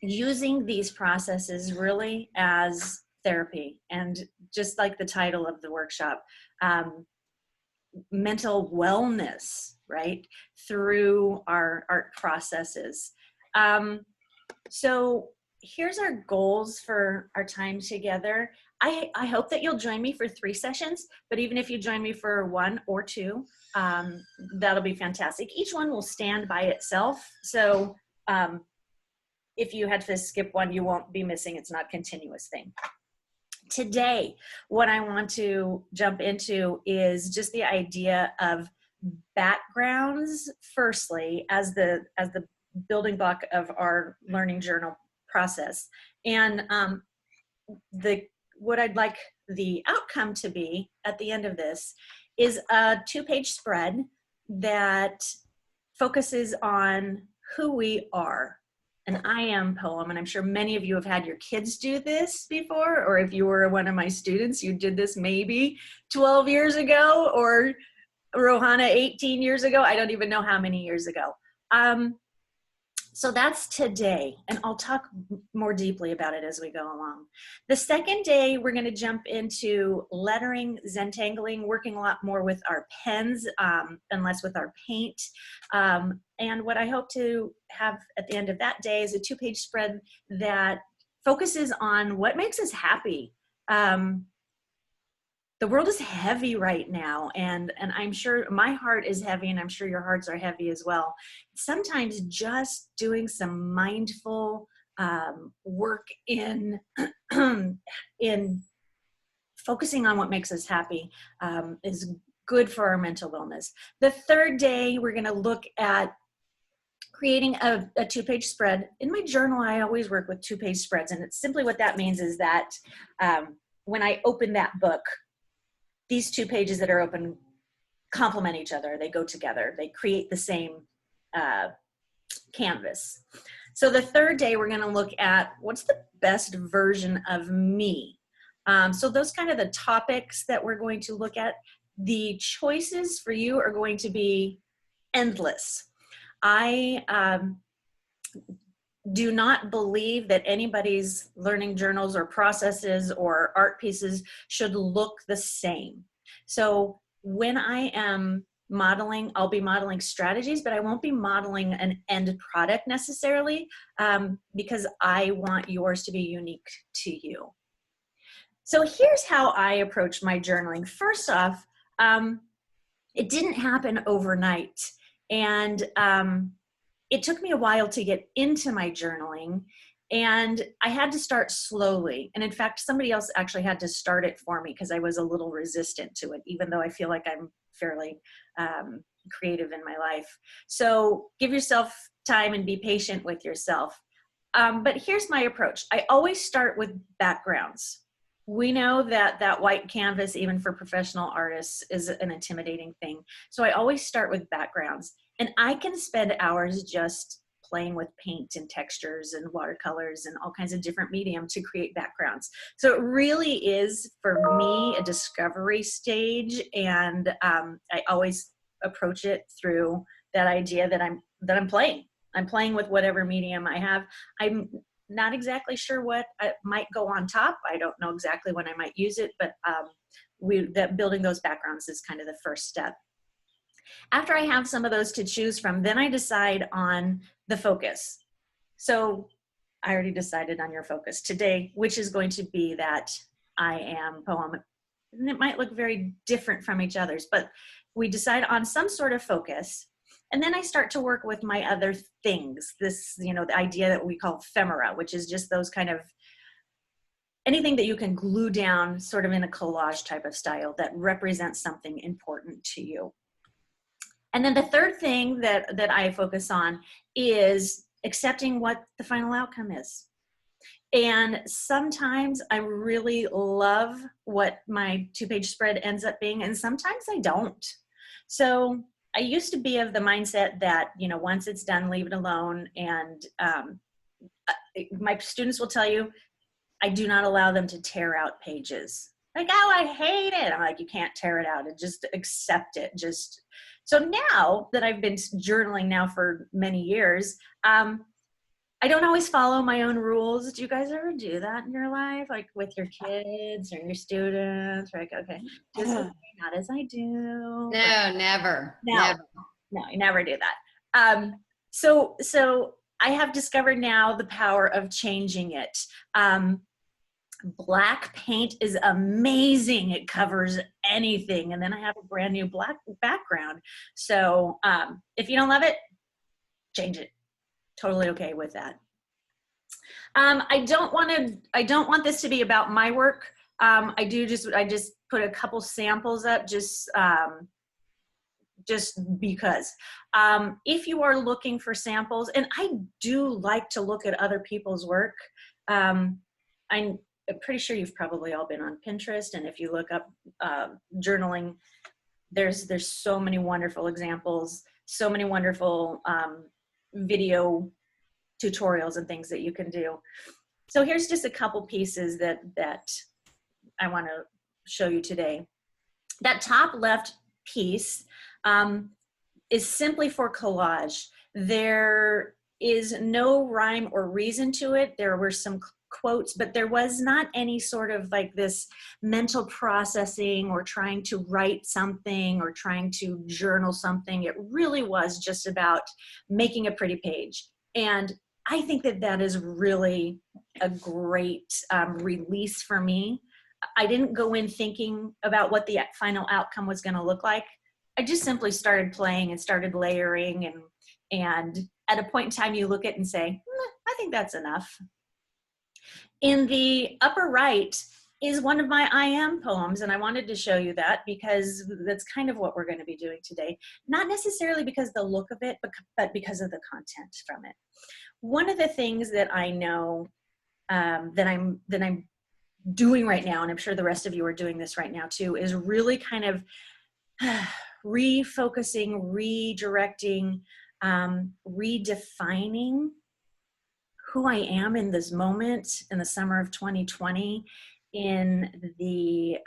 using these processes really as therapy, and just like the title of the workshop, mental wellness, right, through our art processes. So here's our goals for our time together. I hope that you'll join me for 3 sessions, but even if you join me for 1 or 2, that'll be fantastic. Each one will stand by itself. So if you had to skip one, you won't be missing. It's not a continuous thing. Today, what I want to jump into is just the idea of backgrounds, firstly, as the building block of our learning journal process. And what I'd like the outcome to be at the end of this is a 2-page spread that focuses on who we are. An I am poem, and I'm sure many of you have had your kids do this before, or if you were one of my students, you did this maybe 12 years ago, or Rohana 18 years ago. I don't even know how many years ago. So that's today, and I'll talk more deeply about it as we go along. The second day, we're going to jump into lettering, Zentangling, working a lot more with our pens and less with our paint. And what I hope to have at the end of that day is a 2-page spread that focuses on what makes us happy. The world is heavy right now, and I'm sure my heart is heavy, and I'm sure your hearts are heavy as well. Sometimes just doing some mindful work in in focusing on what makes us happy is good for our mental wellness. The third day, we're going to look at creating a 2-page spread. In my journal, I always work with 2-page spreads, and it's simply what that means is that when I open that book, these 2 pages that are open complement each other. They go together. They create the same canvas. So the third day, we're going to look at what's the best version of me. So those kind of the topics that we're going to look at. The choices for you are going to be endless. I do not believe that anybody's learning journals or processes or art pieces should look the same. So when I am modeling, I'll be modeling strategies, but I won't be modeling an end product necessarily because I want yours to be unique to you. So here's how I approach my journaling. First off, it didn't happen overnight. And it took me a while to get into my journaling, and I had to start slowly. And in fact, somebody else actually had to start it for me because I was a little resistant to it, even though I feel like I'm fairly creative in my life. So give yourself time and be patient with yourself. But here's my approach. I always start with backgrounds. We know that that white canvas, even for professional artists, is an intimidating thing. So I always start with backgrounds. And I can spend hours just playing with paint and textures and watercolors and all kinds of different medium to create backgrounds. So it really is, for me, a discovery stage. And I always approach it through that idea that I'm playing. I'm playing with whatever medium I have. I'm not exactly sure what might go on top. I don't know exactly when I might use it, but building those backgrounds is kind of the first step. After I have some of those to choose from, then I decide on the focus. So I already decided on your focus today, which is going to be that I am poem. And it might look very different from each other's, but we decide on some sort of focus. And then I start to work with my other things, this, the idea that we call ephemera, which is just those kind of anything that you can glue down sort of in a collage type of style that represents something important to you. And then the third thing that I focus on is accepting what the final outcome is. And sometimes I really love what my 2-page spread ends up being, and sometimes I don't. So I used to be of the mindset that, once it's done, leave it alone. And my students will tell you, I do not allow them to tear out pages. Like, oh, I hate it. I'm like, you can't tear it out. And just accept it. So now that I've been journaling now for many years, I don't always follow my own rules. Do you guys ever do that in your life? Like with your kids or your students? Like, okay, just not as I do. No, never. No, Never. no, you never do that. So I have discovered now the power of changing it. Black paint is amazing. It covers anything. And then I have a brand new black background. So if you don't love it, change it. Totally okay with that. I don't want this to be about my work. I just put a couple samples up just because. If you are looking for samples, and I do like to look at other people's work, I'm pretty sure you've probably all been on Pinterest, and if you look up journaling, there's so many wonderful examples, so many wonderful video tutorials and things that you can do. So here's just a couple pieces that I want to show you today. That top left piece is simply for collage. There is no rhyme or reason to it. There were some quotes, but there was not any sort of like this mental processing or trying to write something or trying to journal something. It really was just about making a pretty page. And I think that that is really a great release for me. I didn't go in thinking about what the final outcome was going to look like. I just simply started playing and started layering, and at a point in time you look at it and say, I think that's enough. In the upper right is one of my I am poems, and I wanted to show you that because that's kind of what we're going to be doing today. Not necessarily because of the look of it, but because of the content from it. One of the things that I know that I'm doing right now, and I'm sure the rest of you are doing this right now too, is really kind of refocusing, redirecting, redefining who I am in this moment in the summer of 2020, in the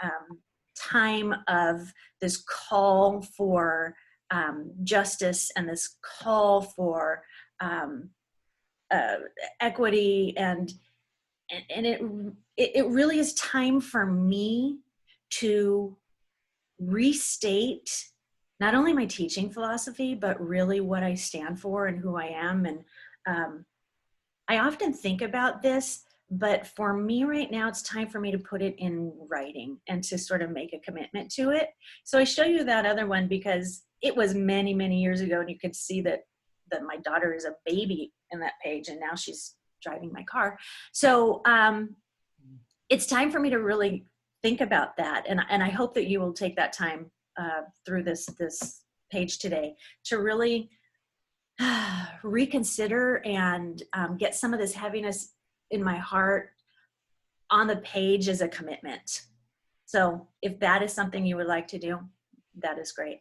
time of this call for justice and this call for equity, and it really is time for me to restate not only my teaching philosophy, but really what I stand for and who I am. And I often think about this, but for me right now, it's time for me to put it in writing and to sort of make a commitment to it. So I show you that other one because it was many, many years ago, and you could see that my daughter is a baby in that page, and now she's driving my car. So it's time for me to really think about that. And I hope that you will take that time through this page today to really reconsider and get some of this heaviness in my heart on the page as a commitment. So if that is something you would like to do, that is great.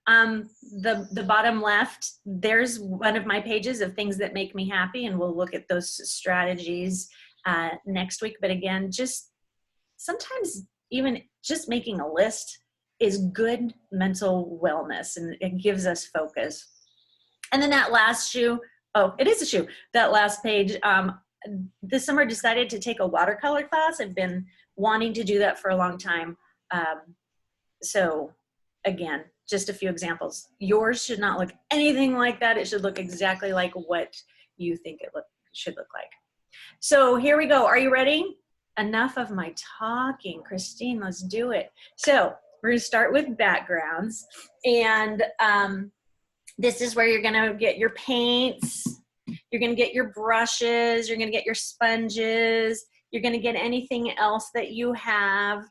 The bottom left, there's one of my pages of things that make me happy, and we'll look at those strategies next week. But again, just sometimes even just making a list is good mental wellness, and it gives us focus. And then that last shoe, oh, it is a shoe, that last page, this summer decided to take a watercolor class. I've been wanting to do that for a long time. So again, just a few examples. Yours should not look anything like that. It should look exactly like what you think it should look like. So here we go. Are you ready? Enough of my talking, Christine, let's do it. So we're gonna start with backgrounds, and this is where you're gonna get your paints, you're gonna get your brushes, you're gonna get your sponges, you're gonna get anything else that you have.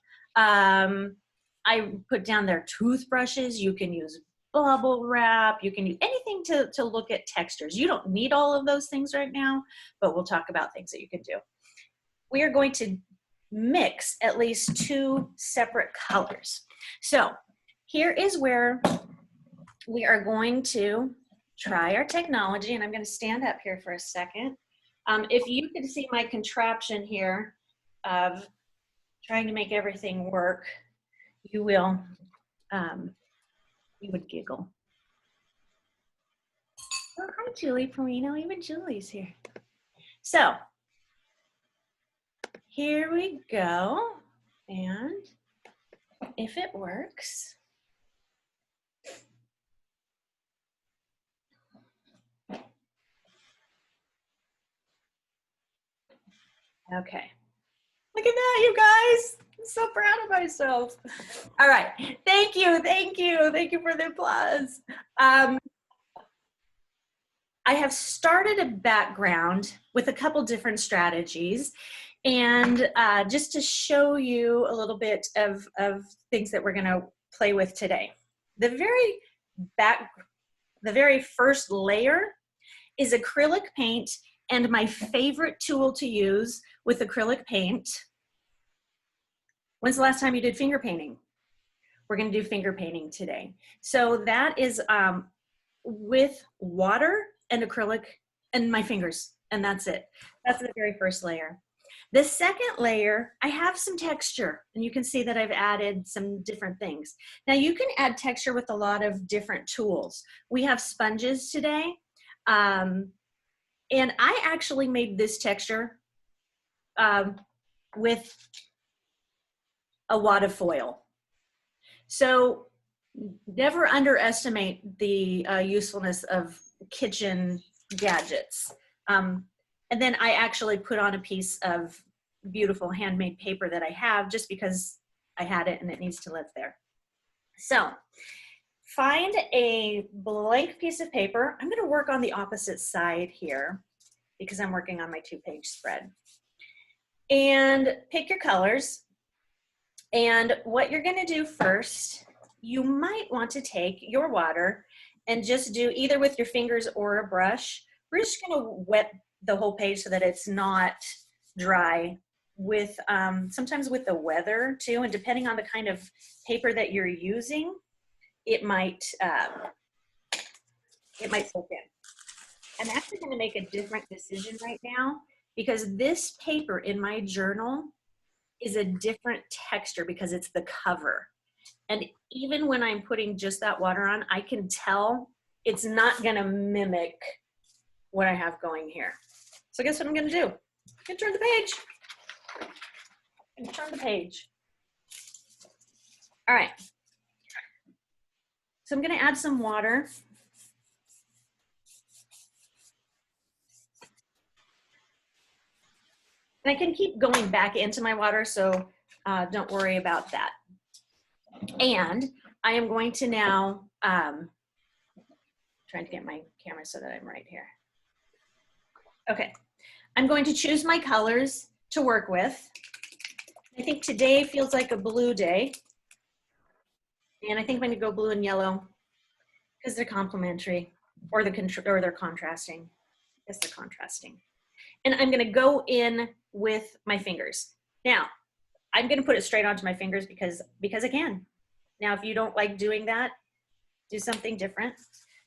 I put down their toothbrushes. You can use bubble wrap. You can use anything to look at textures. You don't need all of those things right now, but we'll talk about things that you can do. We are going to mix at least 2 separate colors. So here is where we are going to try our technology, and I'm going to stand up here for a second. If you could see my contraption here of trying to make everything work, you will, you would giggle. Oh, hi, Julie Perino. Even Julie's here. So here we go. And if it works, okay. Look at that, you guys. I'm so proud of myself. All right. Thank you. Thank you. Thank you for the applause. I have started a background with a couple different strategies. And just to show you a little bit of things that we're going to play with today. The very first layer is acrylic paint, and my favorite tool to use with acrylic paint. When's the last time you did finger painting? We're going to do finger painting today. So that is with water and acrylic and my fingers, and that's it. That's the very first layer. The second layer, I have some texture, and you can see that I've added some different things. Now you can add texture with a lot of different tools. We have sponges today, and I actually made this texture with a wad of foil. So never underestimate the usefulness of kitchen gadgets. And then I actually put on a piece of beautiful handmade paper that I have just because I had it and it needs to live there. So find a blank piece of paper. I'm going to work on the opposite side here because I'm working on my 2-page spread. And pick your colors. And what you're going to do first, you might want to take your water and just do either with your fingers or a brush. We're just going to wet the whole page so that it's not dry. With sometimes with the weather too, and depending on the kind of paper that you're using, it might soak in. I'm actually going to make a different decision right now because this paper in my journal is a different texture because it's the cover. And even when I'm putting just that water on, I can tell it's not going to mimic what I have going here. So guess what I'm going to do? I'm going to turn the page. I'm going to turn the page. All right. So I'm going to add some water. And I can keep going back into my water, so don't worry about that. And I am going to now, trying to get my camera so that I'm right here. Okay, I'm going to choose my colors to work with. I think today feels like a blue day. And I think I'm going to go blue and yellow because they're complementary, or they're contrasting. I guess they're contrasting. And I'm going to go in with my fingers. Now, I'm going to put it straight onto my fingers because I can. Now, if you don't like doing that, do something different.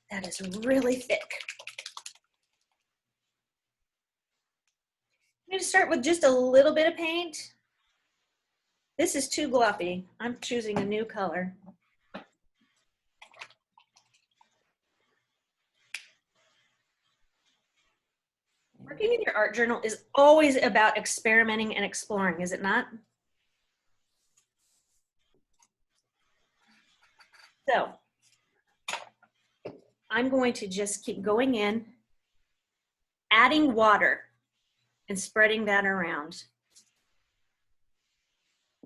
That is really thick. I'm going to start with just a little bit of paint. This is too gloppy. I'm choosing a new color. Working in your art journal is always about experimenting and exploring, is it not? So I'm going to just keep going in, adding water and spreading that around.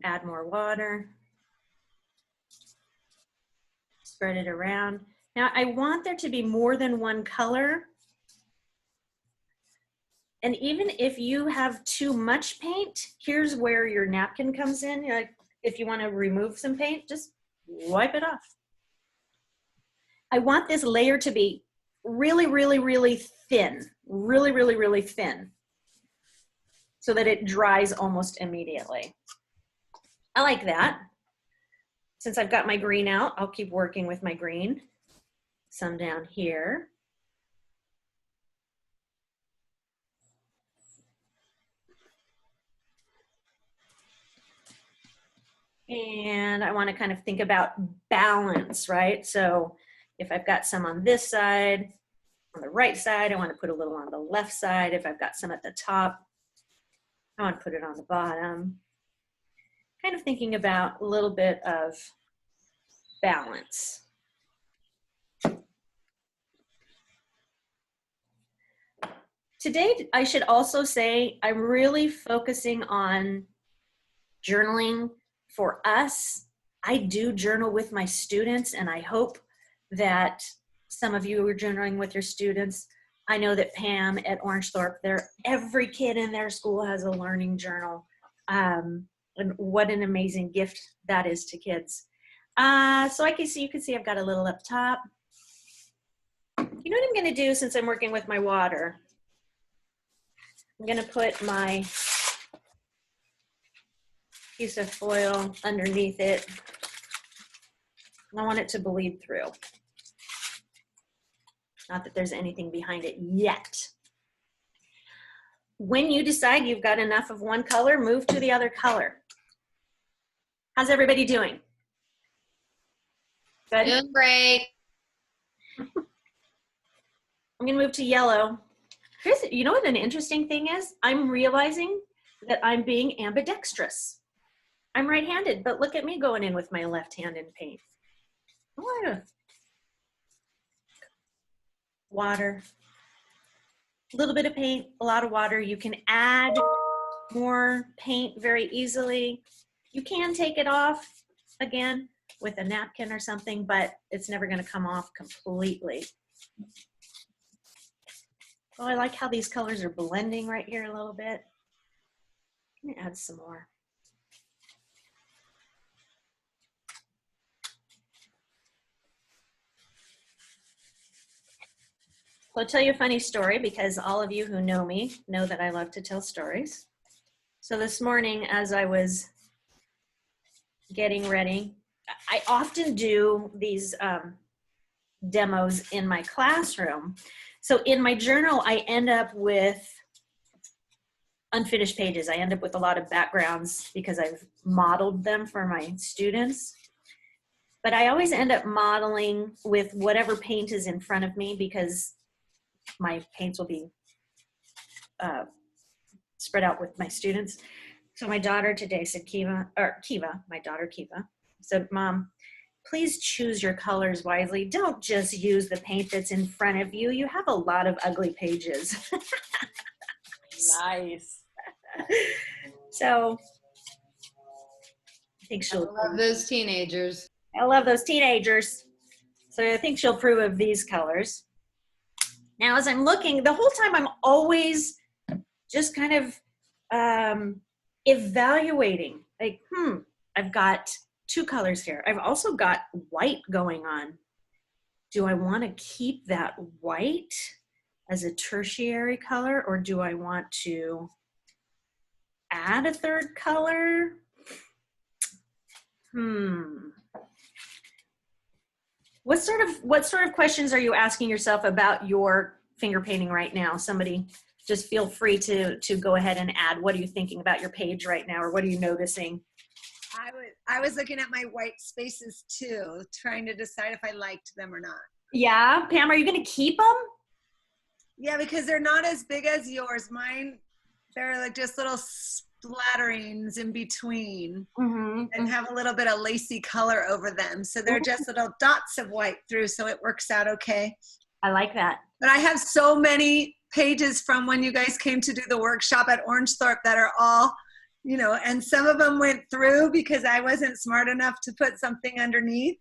Add more water. Spread it around. Now I want there to be more than one color. And even if you have too much paint, here's where your napkin comes in. Like if you want to remove some paint, just wipe it off. I want this layer to be really, really, really thin. Really, really, really thin. So that it dries almost immediately. I like that. Since I've got my green out, I'll keep working with my green. Some down here. And I want to kind of think about balance, right? So if I've got some on this side, on the right side. I want to put a little on the left side. If I've got some at the top, I want to put it on the bottom. Kind of thinking about a little bit of balance. Today, I should also say I'm really focusing on journaling for us. I do journal with my students, and I hope that some of you are journaling with your students. I know that Pam at Orangethorpe, every kid in their school has a learning journal. And what an amazing gift that is to kids. So you can see I've got a little up top. You know what I'm gonna do since I'm working with my water? I'm gonna put my piece of foil underneath it. I want it to bleed through. Not that there's anything behind it yet. When you decide you've got enough of one color, move to the other color. How's everybody doing? Good? Doing great. I'm gonna move to yellow. You know what an interesting thing is? I'm realizing that I'm being ambidextrous. I'm right-handed, but look at me going in with my left hand in paint. Water, a little bit of paint, a lot of water. You can add more paint very easily. You can take it off again with a napkin or something, but it's never going to come off completely. Oh, I like how these colors are blending right here a little bit. Let me add some more. So I'll tell you a funny story because all of you who know me know that I love to tell stories. So this morning, as I was getting ready, I often do these demos in my classroom. So in my journal, I end up with unfinished pages. I end up with a lot of backgrounds because I've modeled them for my students. But I always end up modeling with whatever paint is in front of me because my paints will be spread out with my students. So my daughter today said, my daughter Kiva, said, Mom, please choose your colors wisely. Don't just use the paint that's in front of you. You have a lot of ugly pages. Nice. So I think she'll I love those teenagers. I love those teenagers. So I think she'll approve of these colors. Now, as I'm looking, the whole time I'm always just kind of evaluating, like, I've got two colors here. I've also got white going on. Do I want to keep that white as a tertiary color, or do I want to add a third color? What sort of questions are you asking yourself about your finger painting right now? Somebody just feel free to go ahead and add. What are you thinking about your page right now, or what are you noticing? I was looking at my white spaces too, trying to decide if I liked them or not. Yeah, Pam, are you going to keep them? Yeah, because they're not as big as yours. Mine, they're like just little splatterings in between and have a little bit of lacy color over them. So they're just little dots of white through, so it works out okay. I like that. But I have so many pages from when you guys came to do the workshop at Orangethorpe that are all, and some of them went through because I wasn't smart enough to put something underneath.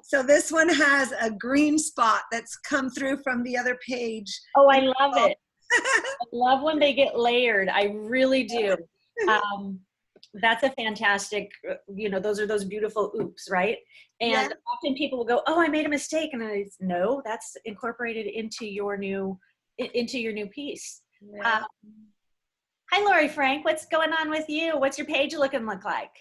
So this one has a green spot that's come through from the other page. Oh, I love it. I love when they get layered. I really do. That's a fantastic, those are those beautiful oops, right? And often people will go, oh, I made a mistake. And I say, no, that's incorporated into your new piece. Yeah. Hi, Lori Frank. What's going on with you? What's your page look like?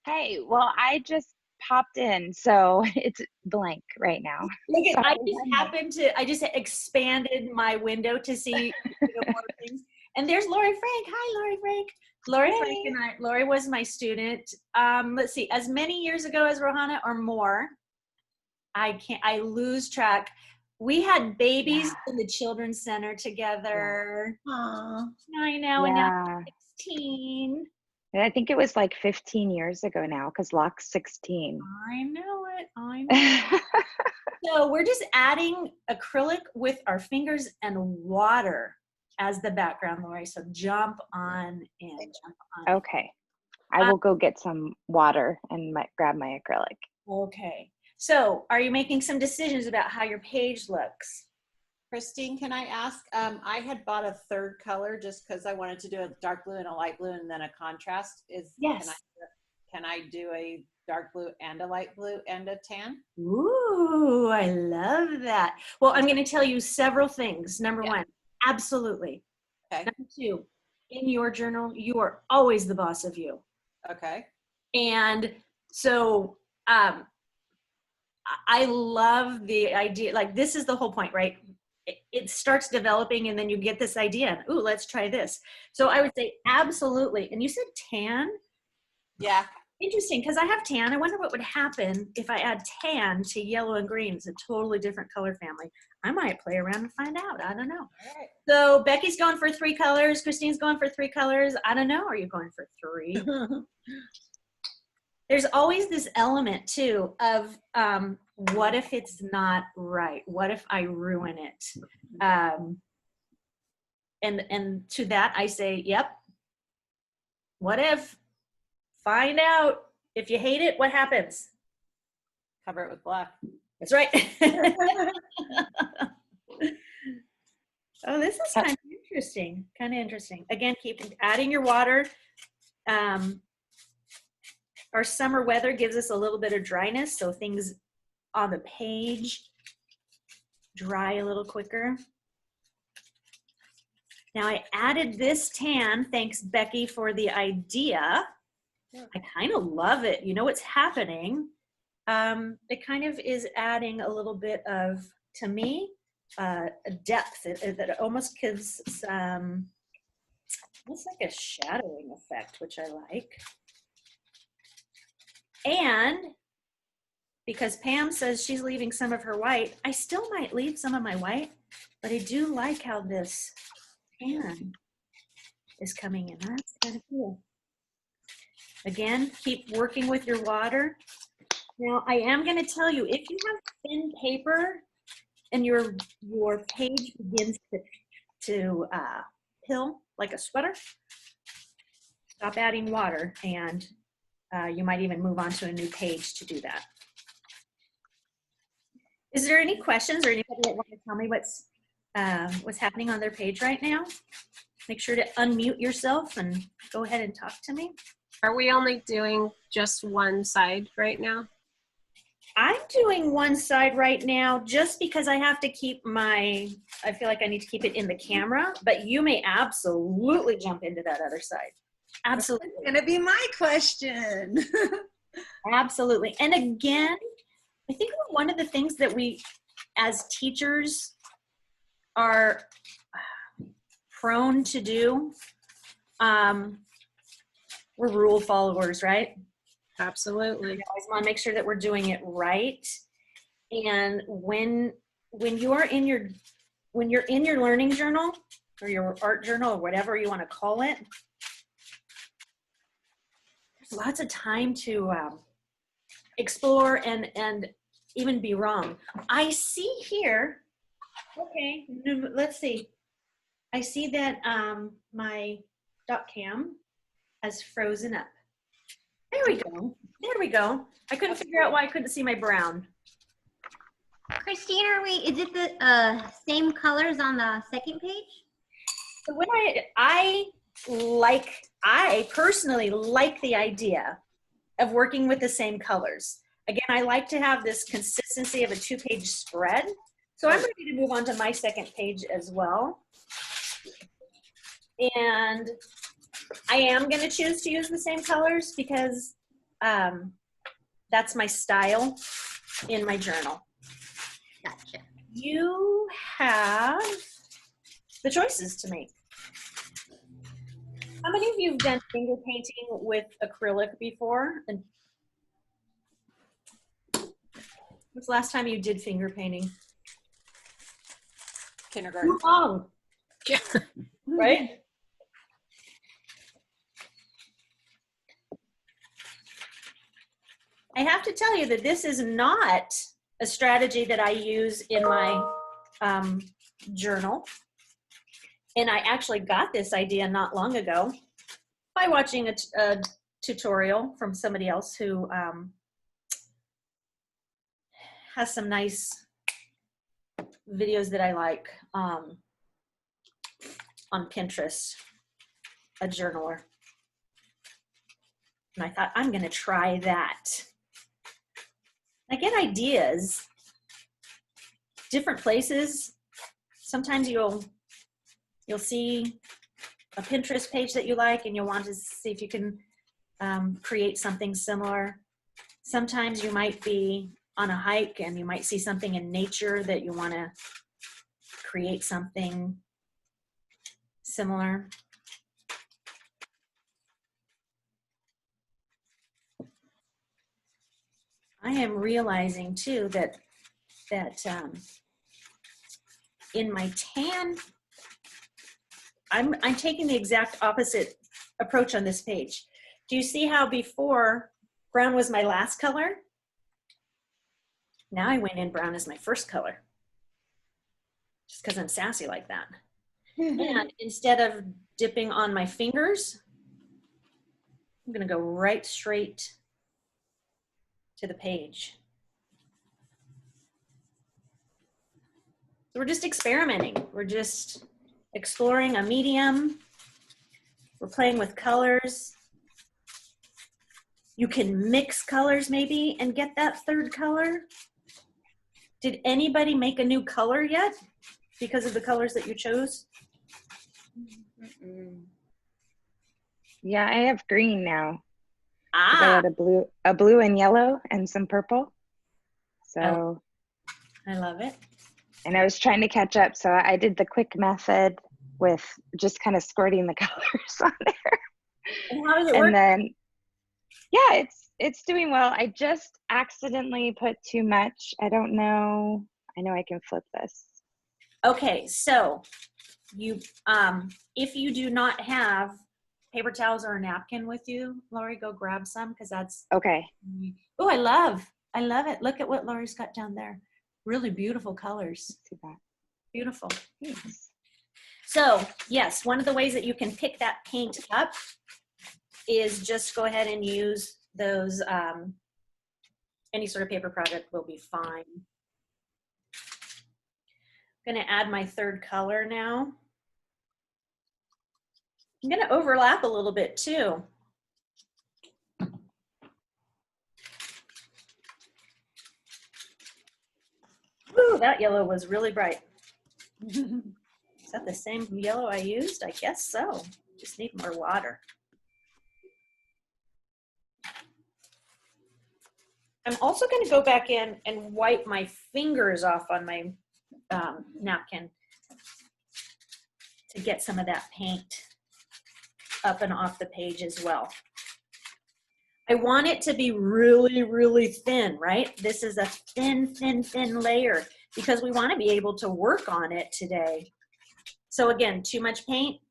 Hey, well, I just popped in, so it's blank right now. Look at, I just expanded my window to see more things. And there's Lori Frank. Hi, Lori Frank. Frank and Lori was my student. Let's see, as many years ago as Rohana or more. I lose track. We had babies in the children's center together. Aw. 9 now and now Yeah. 16. And I think it was like 15 years ago now because Locke's 16. I know it. I know. So we're just adding acrylic with our fingers and water as the background, Lori. So jump on in. Jump on in. Okay. I will go get some water and grab my acrylic. Okay. So are you making some decisions about how your page looks? Christine, can I ask? I had bought a third color just because I wanted to do a dark blue and a light blue and then a contrast. Yes. Can I do a dark blue and a light blue and a tan? Ooh, I love that. Well, I'm going to tell you several things. Number one, absolutely. Okay. Number two, in your journal, you are always the boss of you. Okay. And so I love the idea, like this is the whole point, right? It starts developing and then you get this idea and, ooh, let's try this. So I would say absolutely. And you said tan? Yeah. Interesting, because I have tan. I wonder what would happen if I add tan to yellow and green. It's a totally different color family. I might play around and find out. I don't know. All right. So Becky's going for 3 colors. Christine's going for 3 colors. I don't know. Are you going for 3? There's always this element too of what if it's not right? What if I ruin it? And to that I say, yep. What if? Find out. If you hate it, what happens? Cover it with black. That's right. Oh, this is kind of interesting. Kind of interesting. Again, keep adding your water. Our summer weather gives us a little bit of dryness, so things on the page dry a little quicker. Now I added this tan, thanks Becky for the idea. I kind of love it. You know what's happening? It kind of is adding a little bit of, to me, a depth that almost gives some, it's like a shadowing effect, which I like. And because Pam says she's leaving some of her white, I still might leave some of my white, but I do like how this tan is coming in. That's kind of cool. Again, keep working with your water. Now, I am going to tell you, if you have thin paper and your page begins to pill like a sweater, stop adding water, and you might even move on to a new page to do that. Is there any questions or anybody that want to tell me what's happening on their page right now? Make sure to unmute yourself and go ahead and talk to me. Are we only doing just one side right now? I'm doing one side right now just because I have to keep I feel like I need to keep it in the camera, but you may absolutely jump into that other side. Absolutely. It's gonna be my question. Absolutely. And again, I think one of the things that we as teachers are prone to do, we're rule followers, right? Absolutely. We always want to make sure that we're doing it right. And when you're in your learning journal or your art journal or whatever you want to call it, there's lots of time to explore and even be wrong. I see here, okay, let's see. I see that my dot cam has frozen up. There we go. There we go. I couldn't figure out why I couldn't see my brown. Christine, is it the same colors on the second page? So when I personally like the idea of working with the same colors. Again, I like to have this consistency of a 2-page spread. So I'm ready to move on to my second page as well. And I am going to choose to use the same colors because that's my style in my journal. Gotcha. You have the choices to make. How many of you have done finger painting with acrylic before? And when's the last time you did finger painting? kindergarten. Too long. Yeah. Right? I have to tell you that this is not a strategy that I use in my journal. And I actually got this idea not long ago by watching a tutorial from somebody else who has some nice videos that I like on Pinterest, a journaler. And I thought, I'm going to try that. I get ideas, different places. Sometimes you'll see a Pinterest page that you like and you'll want to see if you can create something similar. Sometimes you might be on a hike and you might see something in nature that you want to create something similar. I am realizing too that in my tan, I'm taking the exact opposite approach on this page. Do you see how before brown was my last color? Now I went in brown as my first color, just because I'm sassy like that. And instead of dipping on my fingers, I'm gonna go right straight to the page. So we're just experimenting. We're just exploring a medium. We're playing with colors. You can mix colors maybe and get that third color. Did anybody make a new color yet because of the colors that you chose? Yeah, I have green now. I Ah, had a blue and yellow and some purple. So, oh, I love it. and I was trying to catch up. So I did the quick method with just kind of squirting the colors on there. And how does it work? And then, yeah, it's doing well. I just accidentally put too much. I don't know. I know I can flip this. Okay, so you, if you do not have paper towels or a napkin with you, Lori, go grab some because that's. Okay. Oh, I love it. Look at what Lori's got down there. Really beautiful colors. Let's see that. Beautiful. Thanks. So yes, one of the ways that you can pick that paint up is just go ahead and use those, any sort of paper product will be fine. I'm gonna add my third color now. I'm gonna overlap a little bit too. Ooh, that yellow was really bright. Is that the same yellow I used? I guess so. Just need more water. I'm also going to go back in and wipe my fingers off on my napkin to get some of that paint up and off the page as well. I want it to be really, really thin, right? This is a thin, thin, thin layer because we want to be able to work on it today. So again, too much paint,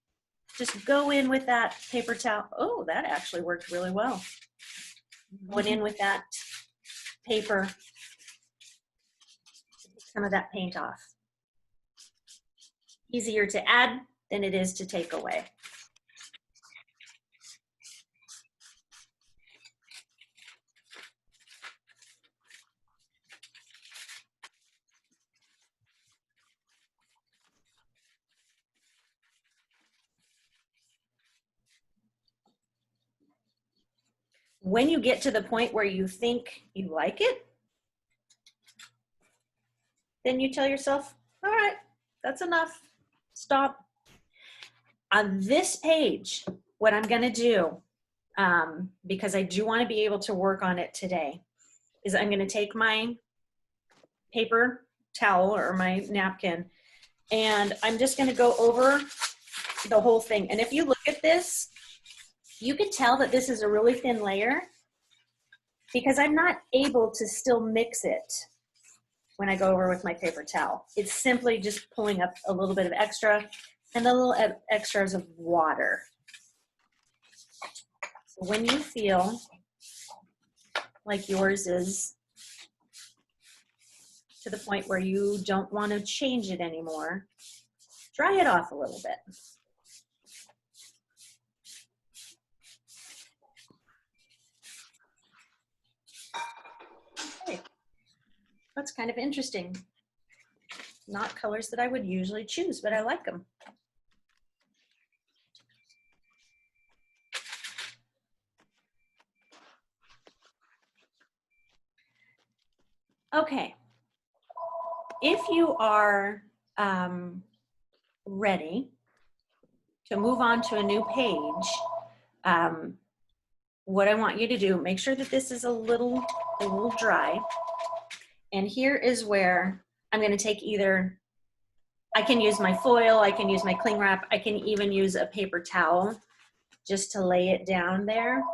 just go in with that paper towel. Oh, that actually worked really well. Went in with that paper, take some of that paint off. Easier to add than it is to take away. When you get to the point where you think you like it, then you tell yourself, all right, that's enough, stop. On this page, what I'm gonna do, because I do wanna be able to work on it today, is I'm gonna take my paper towel or my napkin, and I'm just gonna go over the whole thing. And if you look at this, you can tell that this is a really thin layer because I'm not able to still mix it. when I go over with my paper towel. It's simply just pulling up a little bit of extra and a little extras of water. So when you feel like yours is to the point where you don't want to change it anymore, dry it off a little bit. Okay. That's kind of interesting. Not colors that I would usually choose, but I like them. Okay. If you are ready to move on to a new page, what I want you to do, make sure that this is a little dry. And here is where I'm going to take either, I can use my foil, I can use my cling wrap, I can even use a paper towel just to lay it down there.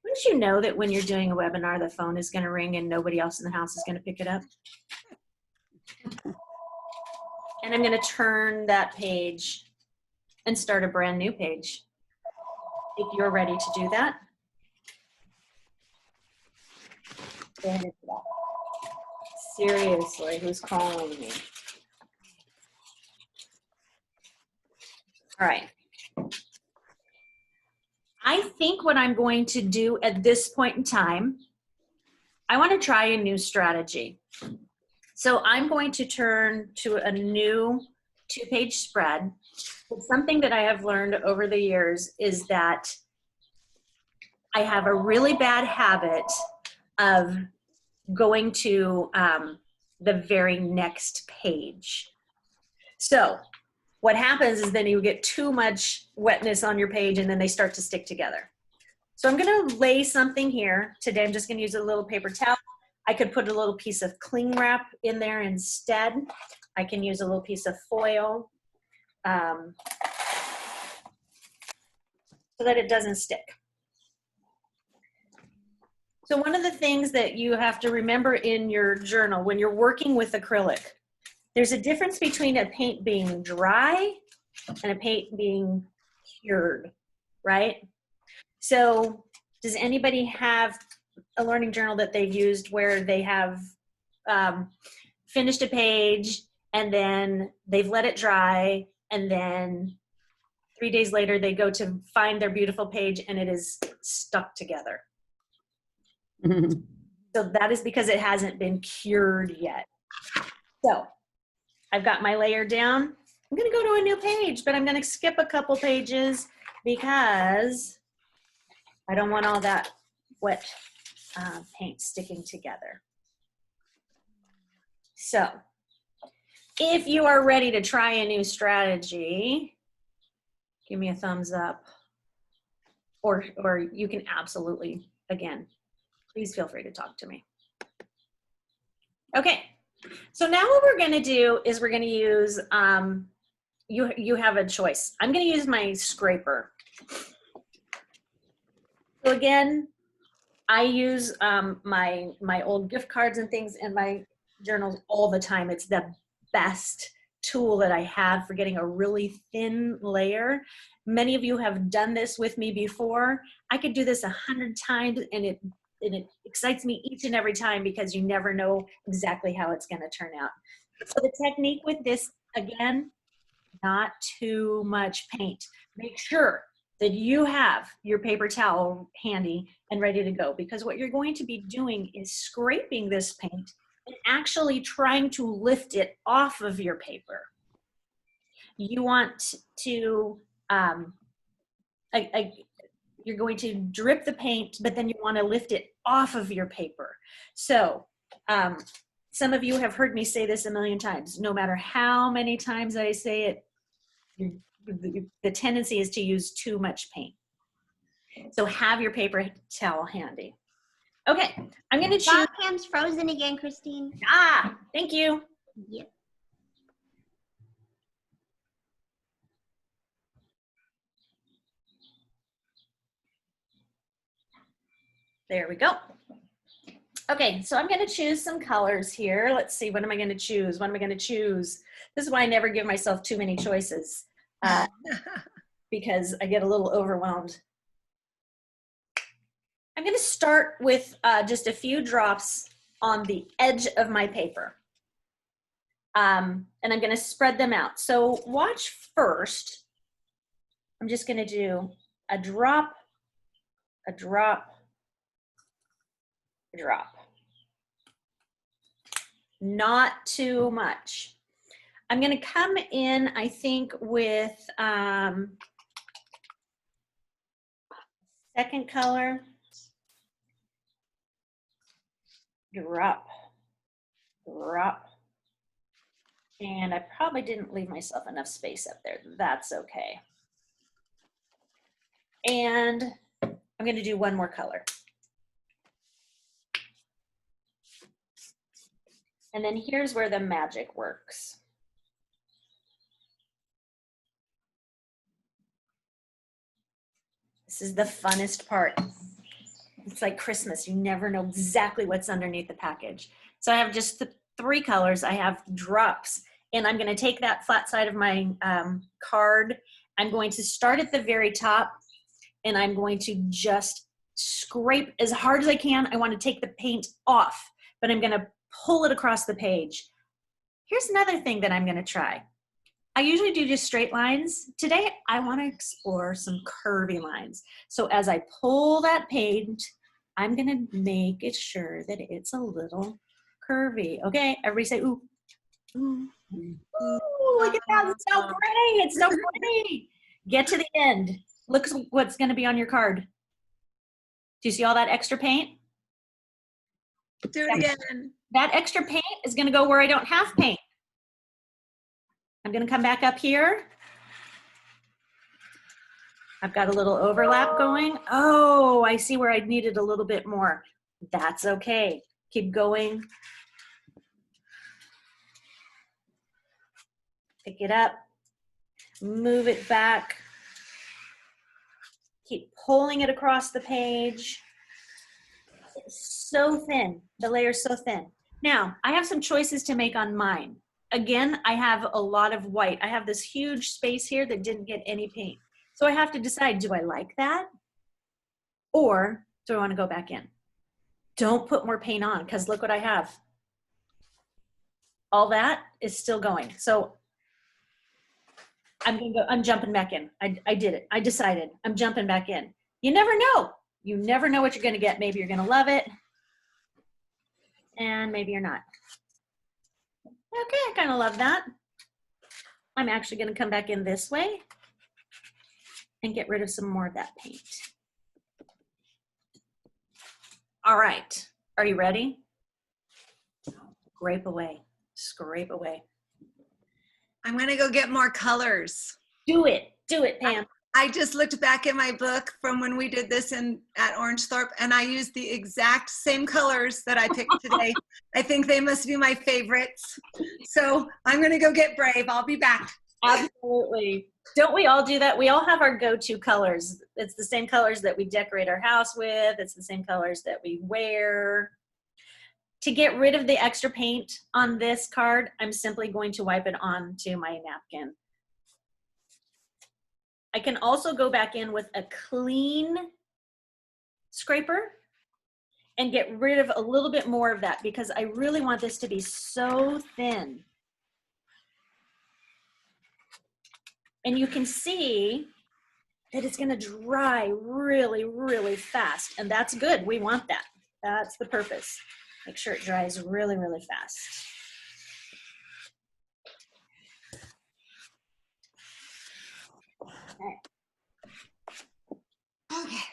Wouldn't you know that when you're doing a webinar, the phone is going to ring and nobody else in the house is going to pick it up? And I'm going to turn that page and start a brand new page. If you're ready to do that, go ahead and do that. Seriously, who's calling me? All right. I think what I'm going to do at this point in time, I want to try a new strategy. So I'm going to turn to a new 2-page spread. But something that I have learned over the years is that I have a really bad habit of going to the very next page. So what happens is then you get too much wetness on your page and then they start to stick together. So I'm gonna lay something here. Today I'm just gonna use a little paper towel. I could put a little piece of cling wrap in there instead. I can use a little piece of foil so that it doesn't stick. So one of the things that you have to remember in your journal when you're working with acrylic, there's a difference between a paint being dry and a paint being cured, right? So does anybody have a learning journal that they've used where they have finished a page and then they've let it dry and then 3 days later they go to find their beautiful page and it is stuck together? So that is because it hasn't been cured yet. So I've got my layer down. I'm gonna go to a new page, but I'm gonna skip a couple pages because I don't want all that wet paint sticking together. So if you are ready to try a new strategy, give me a thumbs up, or you can absolutely, again, please feel free to talk to me. Okay, so now what we're gonna do is we're gonna use, you have a choice. I'm gonna use my scraper. So again, I use my old gift cards and things in my journals all the time. It's the best tool that I have for getting a really thin layer. Many of you have done this with me before. I could do this 100 times and it excites me each and every time because you never know exactly how it's going to turn out. So the technique with this, again, not too much paint. Make sure that you have your paper towel handy and ready to go, because what you're going to be doing is scraping this paint and actually trying to lift it off of your paper. You want to, you're going to drip the paint, but then you want to lift it off of your paper. So some of you have heard me say this a million times. No matter how many times I say it, the tendency is to use too much paint. So have your paper towel handy. Okay, I'm going to choose. Dot Cam's frozen again, Christine. Ah, thank you. Yep. There we go. Okay, so I'm going to choose some colors here. Let's see, what am I going to choose? What am I going to choose? This is why I never give myself too many choices because I get a little overwhelmed. I'm going to start with just a few drops on the edge of my paper. And I'm going to spread them out. So watch first. I'm just going to do a drop, a drop, a drop. Not too much. I'm going to come in, I think, with second color. Drop, drop. And I probably didn't leave myself enough space up there. That's okay. And I'm going to do one more color. And then here's where the magic works. This is the funnest part. It's like Christmas. You never know exactly what's underneath the package. So I have just three colors. I have drops, and I'm going to take that flat side of my card. I'm going to start at the very top, and I'm going to just scrape as hard as I can. I want to take the paint off, but I'm going to pull it across the page. Here's another thing that I'm going to try. I usually do just straight lines. Today, I want to explore some curvy lines. So as I pull that paint, I'm going to make it sure that it's a little curvy. Okay, everybody say, ooh. Ooh, ooh, look at that, it's so pretty, it's so pretty. Get to the end. Look what's going to be on your card. Do you see all that extra paint? Do it again. That extra paint is going to go where I don't have paint. I'm going to come back up here. I've got a little overlap going. Oh, I see where I needed a little bit more. That's okay. Keep going. Pick it up. Move it back. Keep pulling it across the page. It's so thin. The layer's so thin. Now, I have some choices to make on mine. Again, I have a lot of white. I have this huge space here that didn't get any paint. So I have to decide, do I like that? Or do I want to go back in? Don't put more paint on, because look what I have. All that is still going. So I'm jumping back in. I did it. I decided. I'm jumping back in. You never know. You never know what you're going to get. Maybe you're going to love it. And maybe you're not. Okay, I kind of love that. I'm actually going to come back in this way and get rid of some more of that paint. All right, are you ready? Scrape away, scrape away. I'm going to go get more colors. Do it, Pam. I just looked back at my book from when we did this at Orangethorpe, and I used the exact same colors that I picked today. I think they must be my favorites. So I'm going to go get brave. I'll be back. Absolutely. Don't we all do that? We all have our go-to colors. It's the same colors that we decorate our house with. It's the same colors that we wear. To get rid of the extra paint on this card, I'm simply going to wipe it onto my napkin. I can also go back in with a clean scraper and get rid of a little bit more of that, because I really want this to be so thin. And you can see that it's going to dry really, really fast. And that's good. We want that. That's the purpose. Make sure it dries really, really fast. Okay. Okay.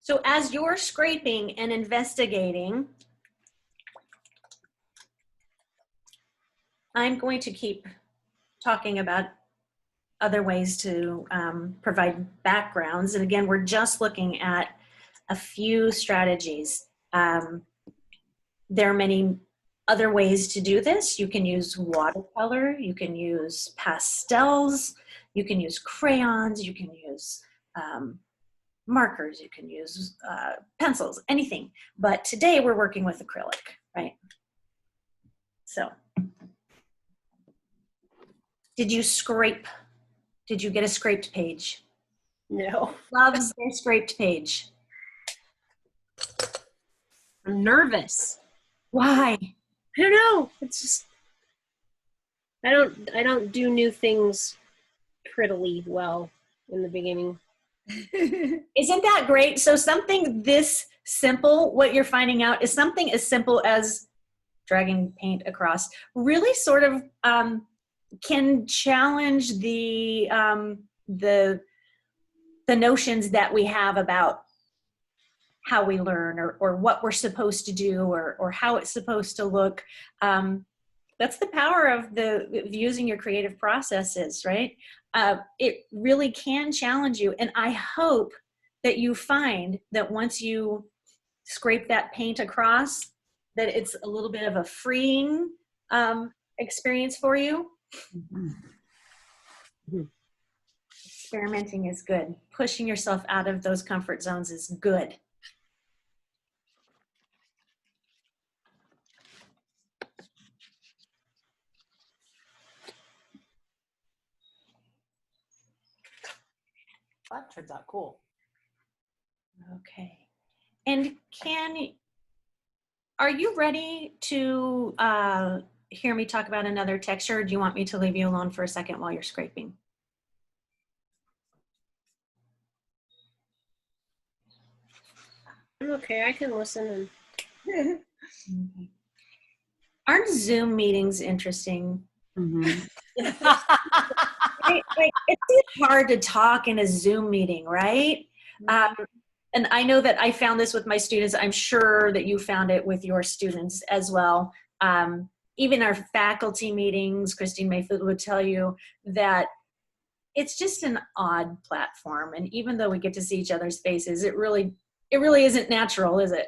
So as you're scraping and investigating, I'm going to keep talking about other ways to provide backgrounds. And again, we're just looking at a few strategies. There are many other ways to do this. You can use watercolor, you can use pastels, you can use crayons, you can use markers, you can use pencils, anything. But today we're working with acrylic, right? So, did you scrape? Did you get a scraped page? No. Loves their scraped page. I'm nervous. Why? I don't know. It's just I don't do new things prettily well in the beginning. Isn't that great? So something this simple, what you're finding out is something as simple as dragging paint across really sort of can challenge the notions that we have about how we learn or what we're supposed to do or how it's supposed to look. That's the power of using your creative processes, right? It really can challenge you. And I hope that you find that once you scrape that paint across, that it's a little bit of a freeing experience for you. Mm-hmm. Experimenting is good. Pushing yourself out of those comfort zones is good. That turns out cool. Okay. And are you ready to hear me talk about another texture? Or do you want me to leave you alone for a second while you're scraping? I'm okay. I can listen. Okay. Aren't Zoom meetings interesting? Like, it's hard to talk in a Zoom meeting, right? And I know that I found this with my students. I'm sure that you found it with your students as well. Even our faculty meetings, Christine Mayfield would tell you that it's just an odd platform. And even though we get to see each other's faces, it really isn't natural, is it?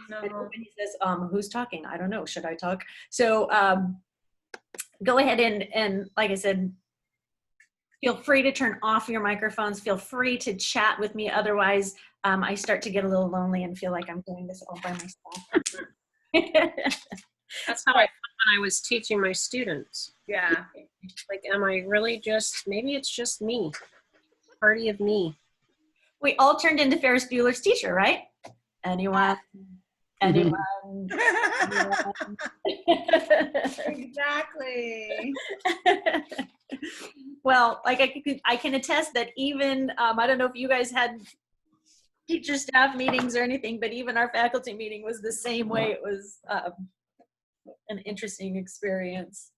No. And everybody says, who's talking? I don't know. Should I talk? So go ahead and like I said, feel free to turn off your microphones. Feel free to chat with me. Otherwise, I start to get a little lonely and feel like I'm doing this all by myself. That's how I felt when I was teaching my students. Yeah. Like, am I really maybe it's just me. Party of me. We all turned into Ferris Bueller's teacher, right? Anyone? Anyone? Exactly. Well, like I can attest that even, I don't know if you guys had teacher staff meetings or anything, but even our faculty meeting was the same way. It was an interesting experience.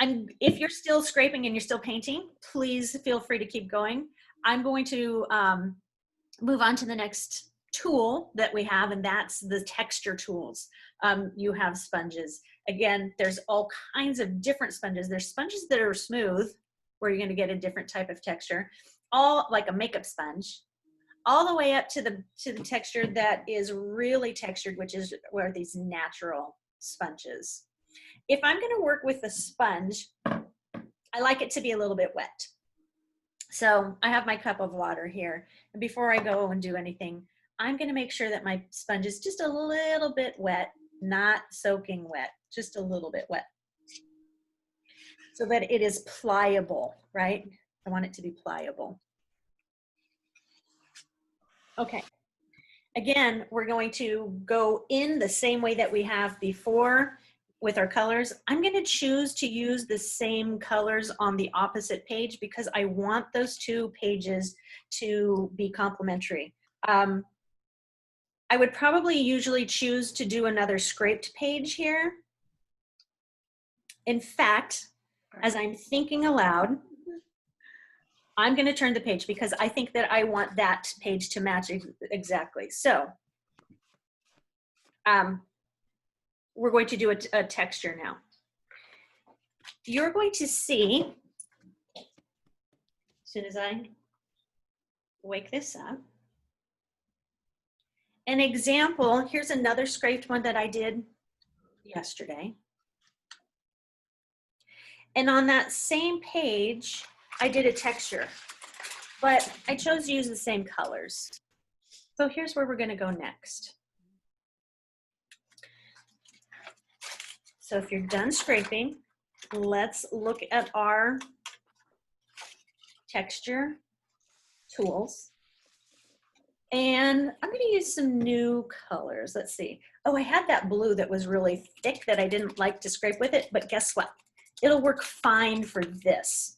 If you're still scraping and you're still painting, please feel free to keep going. I'm going to move on to the next tool that we have, and that's the texture tools. You have sponges. Again, there's all kinds of different sponges. There's sponges that are smooth, where you're going to get a different type of texture, all like a makeup sponge, all the way up to the texture that is really textured, which is where these natural sponges. If I'm going to work with a sponge, I like it to be a little bit wet. So I have my cup of water here, and before I go and do anything, I'm going to make sure that my sponge is just a little bit wet, not soaking wet, just a little bit wet, so that it is pliable, right? I want it to be pliable. Okay. Again, we're going to go in the same way that we have before with our colors. I'm going to choose to use the same colors on the opposite page because I want those two pages to be complementary. I would probably usually choose to do another scraped page here. In fact, as I'm thinking aloud, I'm going to turn the page because I think that I want that page to match exactly. So we're going to do a texture now. You're going to see, as soon as I wake this up, an example. Here's another scraped one that I did yesterday. And on that same page, I did a texture, but I chose to use the same colors. So here's where we're going to go next. So if you're done scraping, let's look at our texture tools. And I'm going to use some new colors. Let's see. Oh, I had that blue that was really thick that I didn't like to scrape with it, but guess what? It'll work fine for this.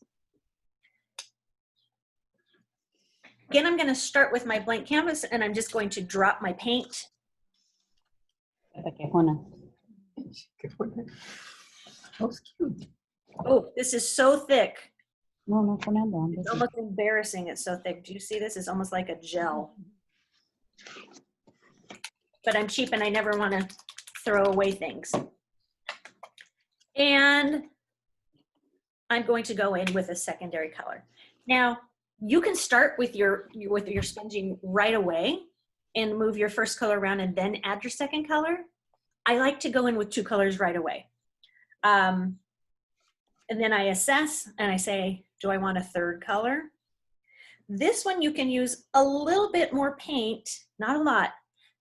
Again, I'm going to start with my blank canvas and I'm just going to drop my paint. Oh, this is so thick. It's almost embarrassing. It's so thick. Do you see this? It's almost like a gel. But I'm cheap and I never want to throw away things. And I'm going to go in with a secondary color. Now, you can start with your sponging right away and move your first color around and then add your second color. I like to go in with two colors right away. And then I assess and I say, do I want a third color? This one you can use a little bit more paint, not a lot,